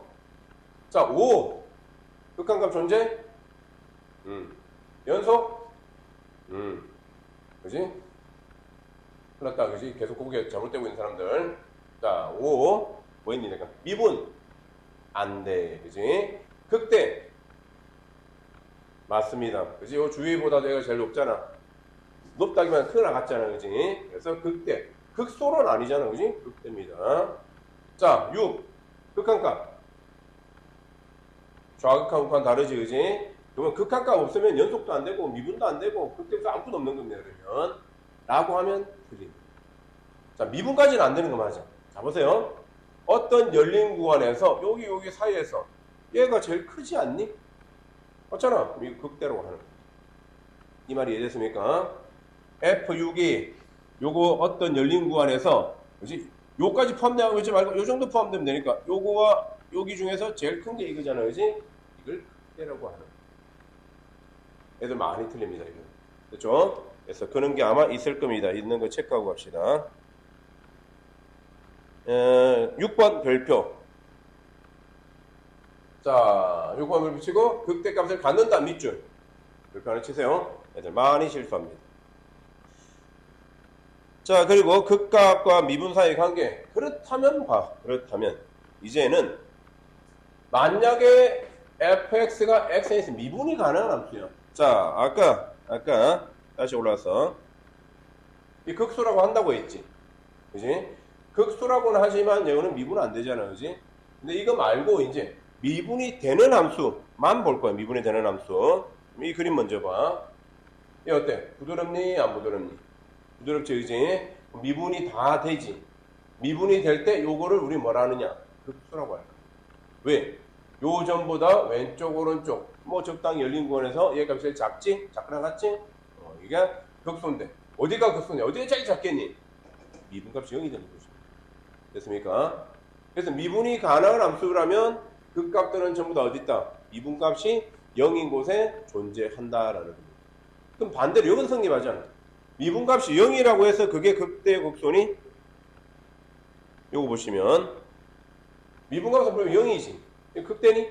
자, 5. 극한값 존재? 연속? 그지? 흘렀다, 그지? 계속 고개 잘못되고 있는 사람들. 자, 5. 뭐 했니, 내가? 미분. 안 돼, 그지? 극대. 맞습니다. 그지? 요 주위보다 내가 제일 높잖아. 높다기만 크거나 같잖아, 그지? 그래서 극대. 극소는 아니잖아, 그지? 극대입니다. 자, 6. 극한값. 좌극한, 우극한 다르지, 그지? 그러면 극한값 없으면 연속도 안 되고, 미분도 안 되고, 극대에서 아무것도 없는 겁니다, 그러면. 라고 하면 틀립니다. 자, 미분까지는 안 되는 거 맞아. 자, 보세요. 어떤 열린 구간에서 여기 사이에서 얘가 제일 크지 않니? 맞잖아. 이 극대로 하는 거. 이 말이 이해됐습니까? F6이 요거 어떤 열린 구간에서 그지? 요까지 포함되고 있지 말고 요 정도 포함되면 되니까 요거와 여기 중에서 제일 큰 게 이거잖아. 그지? 이걸 극대라고 하는 거. 애들 많이 틀립니다. 이거. 그렇죠? 그래서 그런 게 아마 있을 겁니다. 있는 거 체크하고 갑시다. 6번 별표. 자, 6번 별표 치고 극대값을 갖는다 밑줄. 별표 하나 치세요. 애들 많이 실수합니다. 자, 그리고 극값과 미분 사이의 관계. 그렇다면 봐. 그렇다면 이제는 만약에 fx가 x에서 미분이 가능한 함수야. 자, 아까 다시 올라와서 이 극수라고 한다고 했지. 그지? 극수라고는 하지만 이거는 미분 안 되잖아. 그지? 근데 이거 말고 이제 미분이 되는 함수만 볼 거야. 미분이 되는 함수. 이 그림 먼저 봐. 이 어때? 부드럽니? 안 부드럽니? 부드럽지, 그지? 미분이 다 되지. 미분이 될 때 요거를 우리 뭐라 하느냐? 극수라고 할까. 왜? 요전보다 왼쪽, 오른쪽, 뭐 적당히 열린 구간에서 얘 값이 제일 작지? 작거나 같지? 이게 극수인데. 어디가 극수냐? 어디가 제일 작겠니? 미분값이 0이 되는 거죠. 됐습니까? 그래서 미분이 가능한 함수라면 극값들은 전부 다 어디 있다? 미분값이 0인 곳에 존재한다라는 겁니다. 그럼 반대로 이건 성립하잖아. 미분값이 0이라고 해서 그게 극대 극소니? 요거 보시면 미분값은 분명 0이지. 극대니?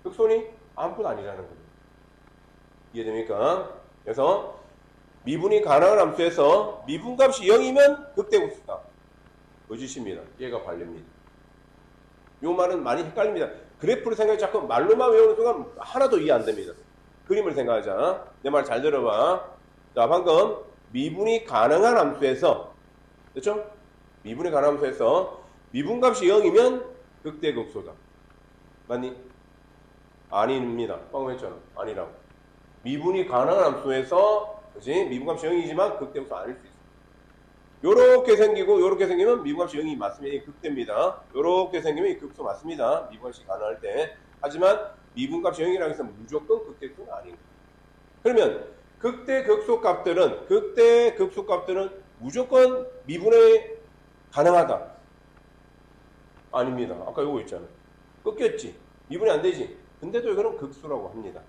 극소니? 아무것도 아니라는 겁니다. 이해됩니까? 그래서 미분이 가능한 함수에서 미분값이 0이면 극대 극소다. 거짓입니다. 얘가 관례입니다. 요 말은 많이 헷갈립니다. 그래프를 생각해 자꾸 말로만 외우는 순간 하나도 이해 안 됩니다. 그림을 생각하자. 내 말 잘 들어봐. 자, 방금 미분이 가능한 함수에서, 그렇죠? 미분이 가능한 함수에서 미분값이 0이면 극대극소다. 맞니? 아닙니다. 방금 했잖아. 아니라고. 미분이 가능한 함수에서, 그렇지? 미분값이 0이지만 극대극소 아닐 수 있어. 요렇게 생기고 요렇게 생기면 미분값이 0이 맞으면 이 극대입니다. 요렇게 생기면 이 극소 맞습니다. 미분값이 가능할 때. 하지만 미분값이 0이라고 해서 무조건 극대극소는 아닌 거예요. 그러면 극대 극소 값들은 무조건 미분에 가능하다. 아닙니다. 아까 요거 있잖아요. 꺾였지. 미분이 안 되지. 근데도 이거는 극수라고 합니다.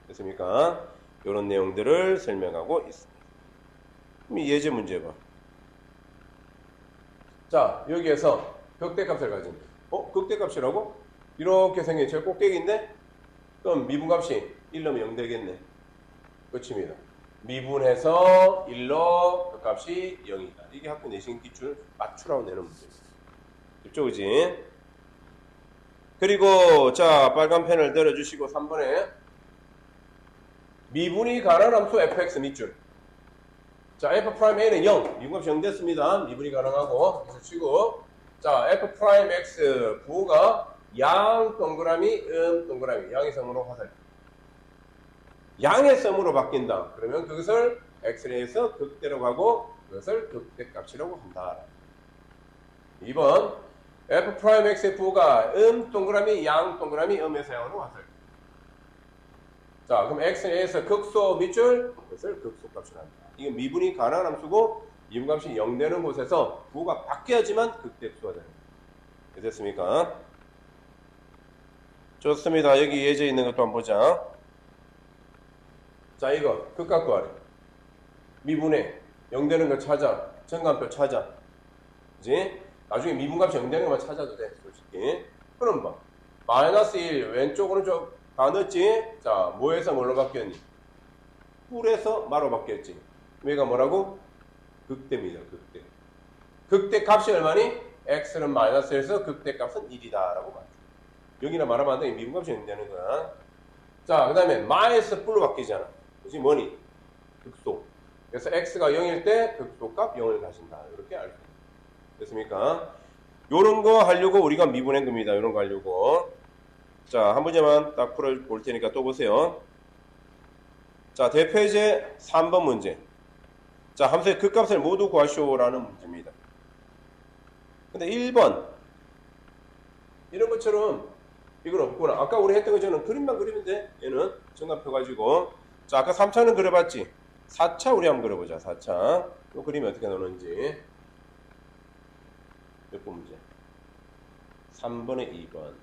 됐습니까? 이런 내용들을 설명하고 있습니다. 그럼 이 예제 문제 봐. 자, 여기에서 극대값을 가진. 극대값이라고? 이렇게 생긴 제 꼭대기인데? 그럼 미분값이 1 넣으면 0 되겠네. 끝입니다. 미분해서 1로 그 값이 0이다. 이게 학교 내신 기출 맞추라고 내는 문제입니다. 그렇죠, 그지? 그리고 자, 빨간 펜을 내려주시고 3번에 미분이 가능한 함수 fx 밑줄. 자, f'A는 0. 미분값이 0 됐습니다. 미분이 가능하고 그래서 치고 자, f'x 부호가 양 동그라미 동그라미 양의 섬으로 화살. 양의 섬으로 바뀐다. 그러면 그것을 x에서 극대로 가고 그것을 극대값이라고 한다. 2번 f'x의 부호가 동그라미 양 동그라미 음에서 양으로 화살. 자, 그럼 x에서 극소 밑줄 그것을 극소값이라 한다. 이건 미분이 가능한 함수고 미분값이 0 되는 곳에서 부호가 바뀌어야지만 극대수가 되는 거예요. 됐습니까? 좋습니다. 여기 예제 있는 것도 한번 보자. 자, 이거 극값 구하래. 미분에 0 되는 거 찾아. 정관표 찾아. 그지? 나중에 미분값이 0 되는 것만 찾아도 돼. 솔직히. 그럼 봐. 마이너스 1 왼쪽 오른쪽 다 넣었지? 자, 뭐에서 뭘로 바뀌었니? 뿔에서 마로 바뀌었지. 얘가 뭐라고? 극대입니다. 극대. 극대 값이 얼마니? x는 마이너스 1에서 극대 값은 1이다 라고 말해. 여기나 말하면 안 돼. 미분값이 0 되는 거야. 자, 그 다음에 마에서 뿔로 바뀌잖아. 그치? 뭐니? 극소. 그래서 x가 0일 때 극소값 0을 가진다. 이렇게 알고 됐습니까? 요런 거 하려고 우리가 미분한 겁니다. 요런 거 하려고. 자, 한 문제만 딱 풀어볼 테니까 또 보세요. 자, 대표제 3번 문제. 자, 함수의 극값을 모두 구하시오라는 문제입니다. 근데 1번 이런 것처럼 이건 없구나. 아까 우리 했던 것처럼 그림만 그리면 돼. 얘는 정답표 가지고. 자, 아까 3차는 그려봤지. 4차 우리 한번 그려보자. 4차. 이 그림이 어떻게 나오는지. 몇 번 문제? 3번에 2번.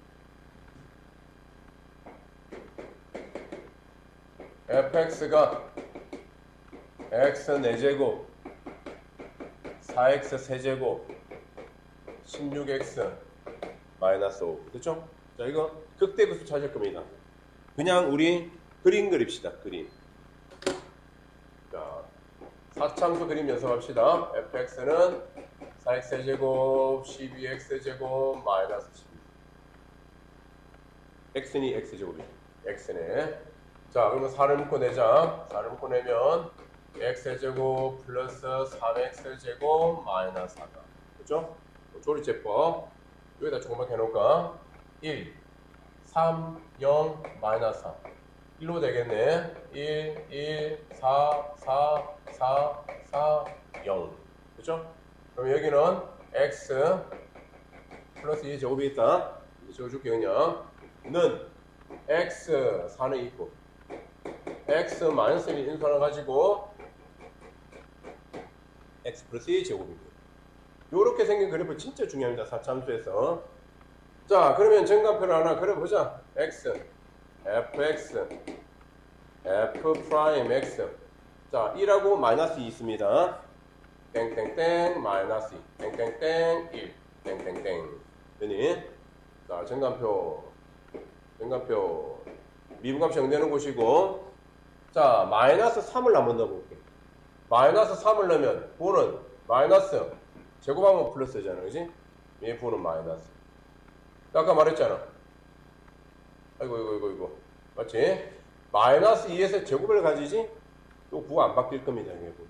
fx가 x 4제곱 4x 세제곱 16x 마이너스 5. 됐죠? 자, 이거 극대급수 찾을 겁니다. 그냥 우리 그림 그립시다. 그림. 자, 4참수 그림 연습합시다. fx는 4x 세제곱 12x 제곱 마이너스 12. x니 x제곱이죠. x네. 자, 그러면 4를 묶어 내자. 4를 묶어 내면 x제곱 플러스 3x제곱 마이너스 4가. 그죠? 조리제법. 여기다 조금만 해놓을까? 1, 3, 0, 마이너스 4. 1로 되겠네. 1, 1, 4, 4, 4, 4, 0. 그죠? 그럼 여기는 x 플러스 2 제곱이 있다. 적어줄게 그냥. 는 x 4는 있고 x 마이너스 1 인수하나 가지고 x 플러스 2 제곱입니다. 요렇게 생긴 그래프 진짜 중요합니다. 4참수에서. 자, 그러면 정답표를 하나 그려보자. x, fx, f 프라임 x. 자, 1하고 마이너스 2 있습니다. 땡땡땡 마이너스 2, 땡땡땡 1, 땡땡땡. 되니? 자, 정답표 미분값이 0 되는 곳이고. 자, 마이너스 3을 한번 넣어볼게. 마이너스 3을 넣으면 부호는 마이너스 제곱하면 플러스잖아, 그지? 얘 부호는 마이너스. 아까 말했잖아. 아이고. 맞지? 마이너스 2에서 제곱을 가지지? 또 부호 안 바뀔 겁니다, 이게 부호.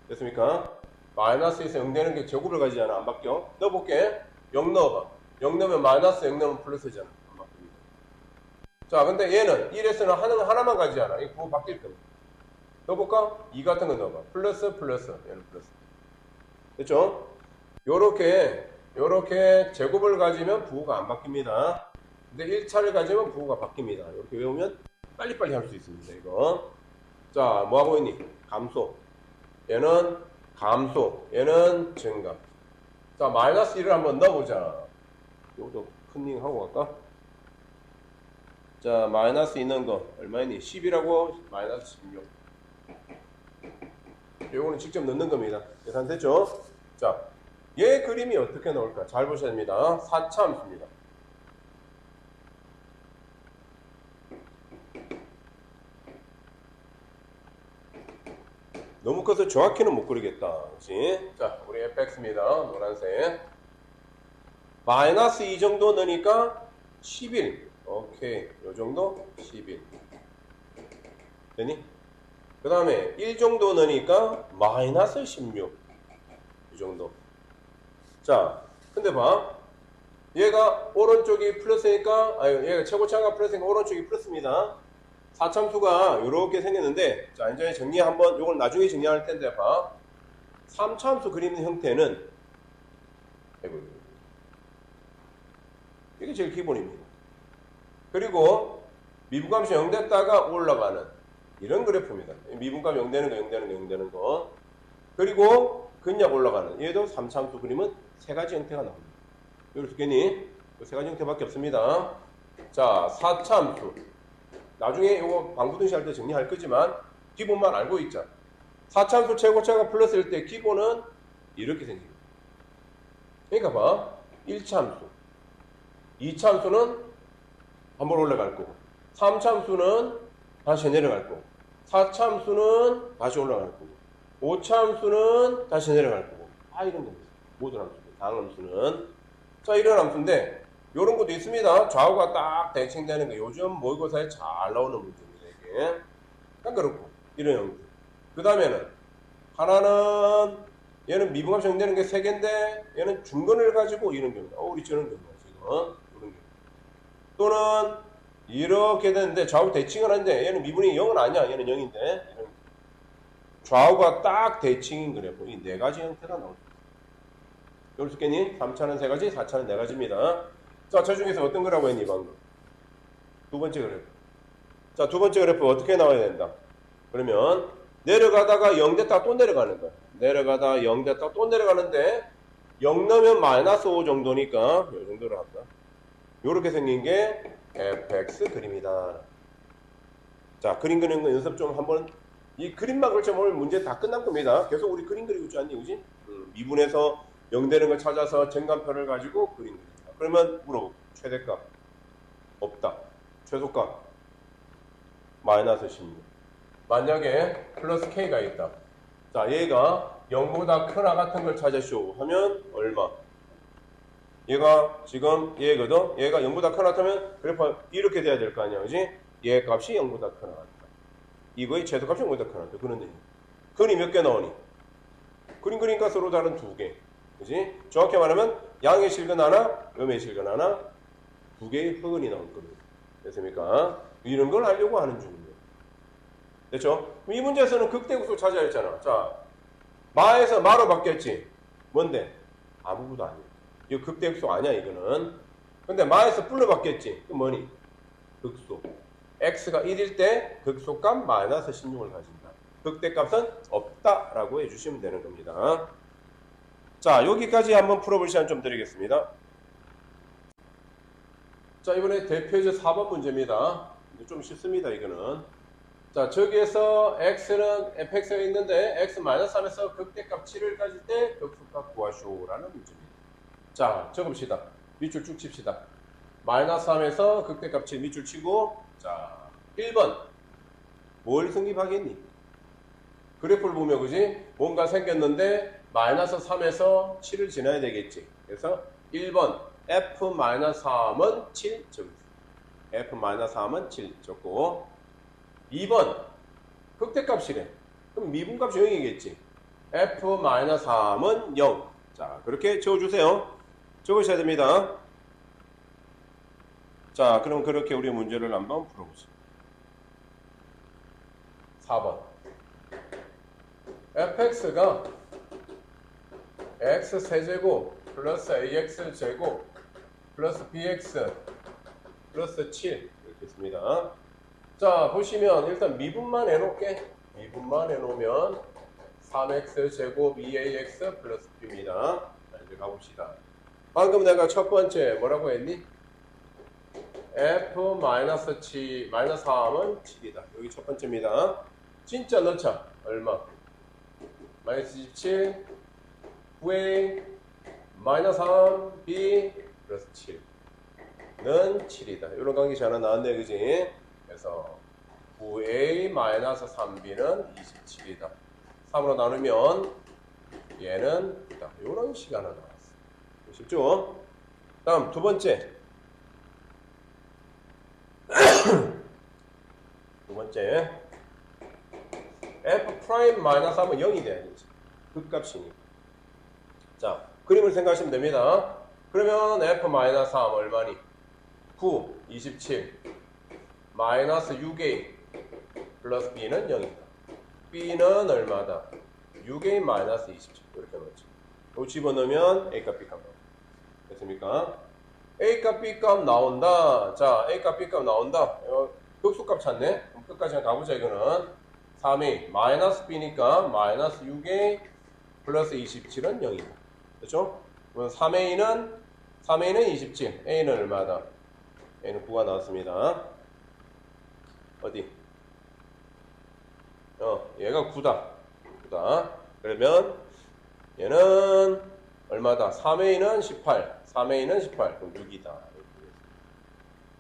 됐습니까? 마이너스 2에서 0 되는 게 제곱을 가지잖아, 안 바뀌어. 넣어볼게. 0 넣어봐. 0 넣으면 마이너스, 0 넣으면 플러스잖아. 안 바뀝니다. 자, 근데 얘는 1에서는 하나만 가지잖아. 이 부호 바뀔 겁니다. 넣어볼까? 2 같은 거 넣어봐. 플러스, 얘는 플러스. 됐죠? 요렇게 제곱을 가지면 부호가 안 바뀝니다. 근데 1차를 가지면 부호가 바뀝니다. 이렇게 외우면 빨리빨리 할 수 있습니다, 이거. 자, 뭐 하고 있니? 감소. 얘는 감소. 얘는 증가. 자, 마이너스 1을 한번 넣어보자. 요것도 컨닝하고 갈까? 자, 마이너스 있는 거 얼마니? 10이라고 마이너스 16. 요거는 직접 넣는 겁니다. 계산됐죠? 자, 얘 그림이 어떻게 나올까? 잘 보셔야 됩니다. 4차 함수입니다. 너무 커서 정확히는 못 그리겠다. 그치? 자, 우리 fx입니다. 노란색. 마이너스 2 정도 넣으니까 11. 오케이. 요 정도? 11. 되니? 그 다음에 1 정도 넣으니까 마이너스 16. 이 정도. 자, 근데 봐. 얘가 오른쪽이 플러스니까, 얘가 최고차가 플러스니까 오른쪽이 플러스입니다. 4참수가 이렇게 생겼는데, 자, 이제 정리 한번, 요걸 나중에 정리할 텐데, 봐. 3참수 그리는 형태는, 이게 제일 기본입니다. 그리고 미분값이 0 됐다가 올라가는 이런 그래프입니다. 미분값 0 되는 거, 0 되는 거, 0 되는 거. 그리고 근약 올라가는, 얘도 3참수 그림은 세 가지 형태가 나옵니다. 여기 두개니? 세 가지 형태밖에 없습니다. 자, 4참수. 나중에 이거 방구등시 할 때 정리할 거지만 기본만 알고 있자. 4참수 최고차가 플러스일 때 기본은 이렇게 생깁니다. 그러니까 봐. 1참수. 2참수는 한번 올라갈 거고, 3참수는 다시 내려갈 거고, 4참수는 다시 올라갈 거고, 5참수는 다시 내려갈 거고. 이런 겁니다. 모든 함수들. 다음 함수는. 자, 이런 함수인데, 요런 것도 있습니다. 좌우가 딱 대칭되는 거. 요즘 모의고사에 잘 나오는 문제입니다, 이게. 그렇고, 이런 형태. 그 다음에는, 하나는, 얘는 미분값이 정되는 게 3개인데, 얘는 중근을 가지고 이런 경우다. 우리 저런 경우다, 지금. 이런 경우. 또는, 이렇게 되는데, 좌우 대칭을 하는데, 얘는 미분이 0은 아니야. 얘는 0인데. 좌우가 딱 대칭인 그래프. 이 네 가지 형태가 나옵니다. 여기 있겠니? 3차는 세 가지, 4차는 네 가지입니다. 자, 저 중에서 어떤 거라고 했니, 방금? 두 번째 그래프. 자, 두 번째 그래프 어떻게 나와야 된다? 그러면 내려가다가 0 됐다가 또 내려가는 거야. 내려가다가 0 됐다가 또 내려가는데 0 넣으면 마이너스 5 정도니까 이 정도로 한다. 요렇게 생긴 게 fx 그림이다. 자, 그림 그리는 거 연습 좀 한번. 이 그림만 그렇죠. 오늘 문제 다 끝난 겁니다. 계속 우리 그림 그리고 있지 않니, 그지? 미분에서 0 되는 걸 찾아서 정관표를 가지고 그림 그린다. 그러면 물어보고 최대값 없다. 최소값 마이너스 16. 만약에 플러스 k가 있다. 자, 얘가 0보다 크나 같은 걸 찾으시오 하면 얼마? 얘가 지금 얘거든. 얘가 0보다 크나 같으면 그래프 이렇게 돼야 될 거 아니야, 그지? 얘 값이 0보다 크나 같다. 이거의 최소값이 0보다 크나 같다. 그런 얘기. 근이 몇 개 나오니? 그림 그리니까 서로 다른 두 개. 그지? 정확히 말하면 양의 실근 하나, 음의 실근 하나, 두 개의 흑은이 나온 거예요. 됐습니까? 이런 걸 하려고 하는 중이에요. 됐죠? 이 문제에서는 극대국소 찾아야 했잖아. 자, 마에서 마로 바뀌었지. 뭔데? 아무것도 아니야. 이거 극대국소 아니야, 이거는. 근데 마에서 뿔로 바뀌었지. 그 뭐니? 극소. x가 1일 때 극소값 마이너스 16을 가진다. 극대값은 없다라고 해주시면 되는 겁니다. 자, 여기까지 한번 풀어볼 시간 좀 드리겠습니다. 자, 이번에 대표제 4번 문제입니다. 좀 쉽습니다, 이거는. 자, 저기에서 x는 fx가 있는데 x-3에서 극대값 7을 가질 때 극소값 구하시오라는 문제입니다. 자, 적읍시다. 밑줄 쭉 칩시다. -3에서 극대값 7 밑줄 치고, 자, 1번 뭘 성립하겠니? 그래프를 보면 그지? 뭔가 생겼는데 -3에서 7을 지나야 되겠지. 그래서 1번 f-3은 7 적었어. f-3은 7 적고, 2번 극대값이래. 그럼 미분값이 0이겠지. f-3은 0. 자, 그렇게 적어주세요. 적으셔야 됩니다. 자, 그럼 그렇게 우리 문제를 한번 풀어보죠. 4번 fx가 x세제곱 플러스 ax제곱 플러스 bx 플러스 7 이렇게 있습니다. 자, 보시면 일단 미분만 해놓을게. 미분만 해놓으면 3x제곱 2ax 플러스 b입니다. 자, 이제 가봅시다. 방금 내가 첫 번째 뭐라고 했니? f-7, -3은 7이다. 여기 첫 번째입니다. 진짜 넣자. 얼마? -27, 9a, -3, b, 플러스 7는 7이다. 이런 관계식 하나 나왔네, 그지? 그래서 9a, -3b는 27이다. 3으로 나누면 얘는 이런 식 하나 나왔어. 쉽죠? 다음 두 번째. 두 번째 f'-3은 0이 돼야지. 극값이니까. 자, 그림을 생각하시면 됩니다. 그러면 f-3 얼마니? 9, 27 마이너스 6a 플러스 b는 0이다. b는 얼마다? 6a 마이너스 27 이렇게 넣었죠. 이거 집어넣으면 a값 b값 나온다. 됐습니까? a값 b값 나온다. 자, a값 b값 나온다. 극소값 찾네. 그럼 끝까지 한번 가보자. 이거는 3a 마이너스 b니까 마이너스 6a 플러스 27은 0이다. 그렇죠? 그럼 3a는 27, a는 얼마다? a는 9가 나왔습니다. 어디? 얘가 9다. 9다. 그러면 얘는 얼마다? 3a는 18. 3a는 18. 그럼 6이다.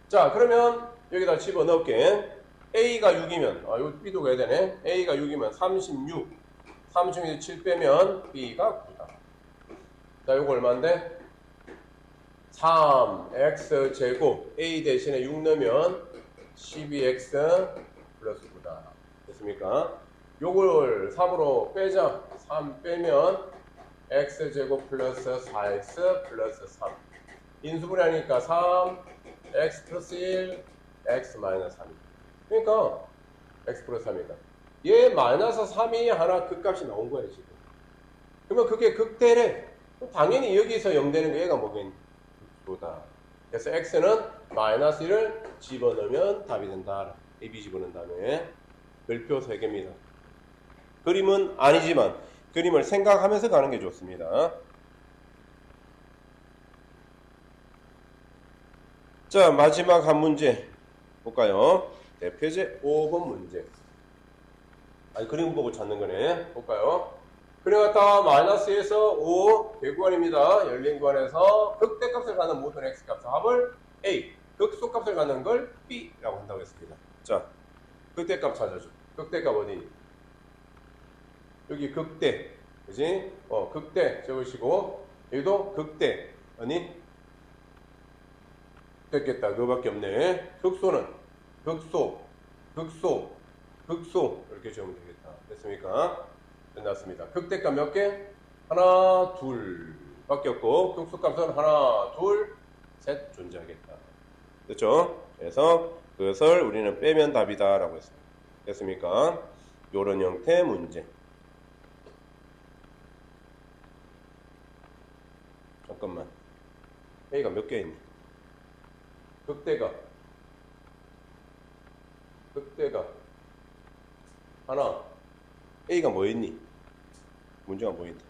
자, 그러면 여기다 집어넣을게. a가 6이면, 이거 b도 가야 되네. a가 6이면 36. 36에서 7 빼면 b가 9다. 자, 이거 얼마인데? 3x 제곱 a 대신에 6 넣으면 12x 플러스 9다. 됐습니까? 요걸 3으로 빼자. 3 빼면 x 제곱 플러스 4x 플러스 3. 인수분해 하니까 3, x 플러스 1, x 마이너스 3. 그러니까 x 플러스 3이다. 얘 마이너스 3이 하나 극값이 나온 거야 지금. 그러면 그게 극대래. 그럼 당연히 여기서 0 되는 게 얘가 뭐겠니? 보다. 그래서 x는 마이너스 1을 집어넣으면 답이 된다. a, b 집어넣은 다음에 별표 3개입니다. 그림은 아니지만 그림을 생각하면서 가는 게 좋습니다. 자, 마지막 한 문제 볼까요? 대표제 5번 문제. 아니, 그림 보고 찾는 거네. 볼까요? 그림 갖다가 마이너스에서 5 대구간입니다. 열린 구간에서 극대값을 갖는 모든 x값 합을 a, 극소값을 갖는 걸 b라고 한다고 했습니다. 자, 극대값 찾아줘. 극대값 어디? 여기 극대, 그지? 극대 적으시고 여기도 극대, 아니? 됐겠다. 그거밖에 없네. 극소는 극소, 극소, 극소 이렇게 적으면 되겠다. 됐습니까? 끝났습니다. 극대값 몇 개? 하나, 둘 밖에 없고 극소값은 하나, 둘, 셋 존재하겠다. 됐죠? 그래서 그것을 우리는 빼면 답이다 라고 했습니다. 됐습니까? 요런 형태의 문제. 잠깐만. A가 몇 개 있니? 극대가 하나. A가 뭐 있니? 문제가 뭐 있다?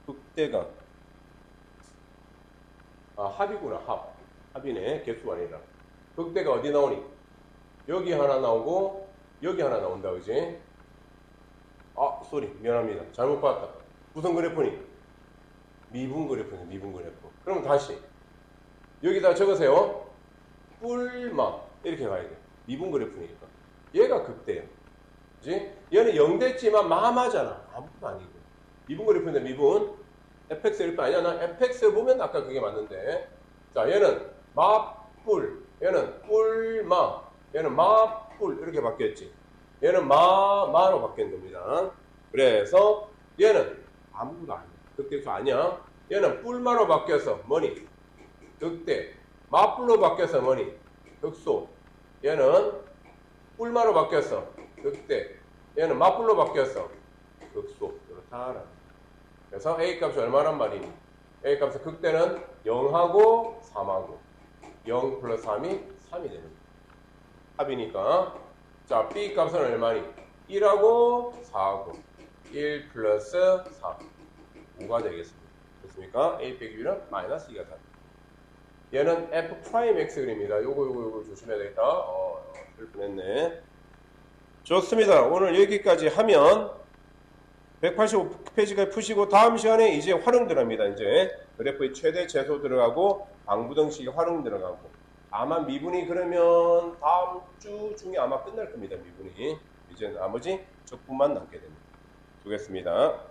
극대가 합이구나. 합이네. 개수가 아니라. 극대가 어디 나오니? 여기 하나 나오고 여기 하나 나온다. 그지? 쏘리. 미안합니다. 잘못 봤다. 무슨 그래프니? 미분 그래프네. 미분 그래프. 그럼 다시 여기다 적으세요. 뿔마 이렇게 가야 돼. 미분 그래프니까. 얘가 극대야. 그지? 얘는 0 됐지만 마마잖아. 아무것도 아니고. 미분 그래프인데 미분. fx 이렇게 아니야. 나 fx 보면 아까 그게 맞는데. 자, 얘는 마뿔. 얘는 뿔마. 얘는 마뿔. 이렇게 바뀌었지. 얘는 마로 바뀐 겁니다. 그래서 얘는 아무것도 아니야. 극대수 아니야. 얘는 뿔마로 바뀌어서 뭐니? 극대. 마뿔로 바뀌어서 뭐니? 극소. 얘는 뿔마로 바뀌어서 극대. 얘는 마뿔로 바뀌어서 극소. 그렇다. 그래서 A 값이 얼마란 말이니? A 값의 극대는 0하고 3하고 0 플러스 3이 3이 되는 거야. 합이니까. 자, B 값은 얼마니? 1하고 4하고 1 플러스 3 5가 되겠습니다. 됐습니까? A 빼기 B는 마이너스 2가 답. 얘는 F'X 그립니다. 요거 조심해야 되겠다. 뻔했네. 좋습니다. 오늘 여기까지 하면 185페이지까지 푸시고 다음 시간에 이제 활용 들어갑니다. 이제 그래프의 최대 최소 들어가고 방부등식이 활용 들어가고 아마 미분이 그러면 다음 주 중에 아마 끝날 겁니다. 미분이. 이제 나머지 적분만 남게 됩니다. 수고했습니다.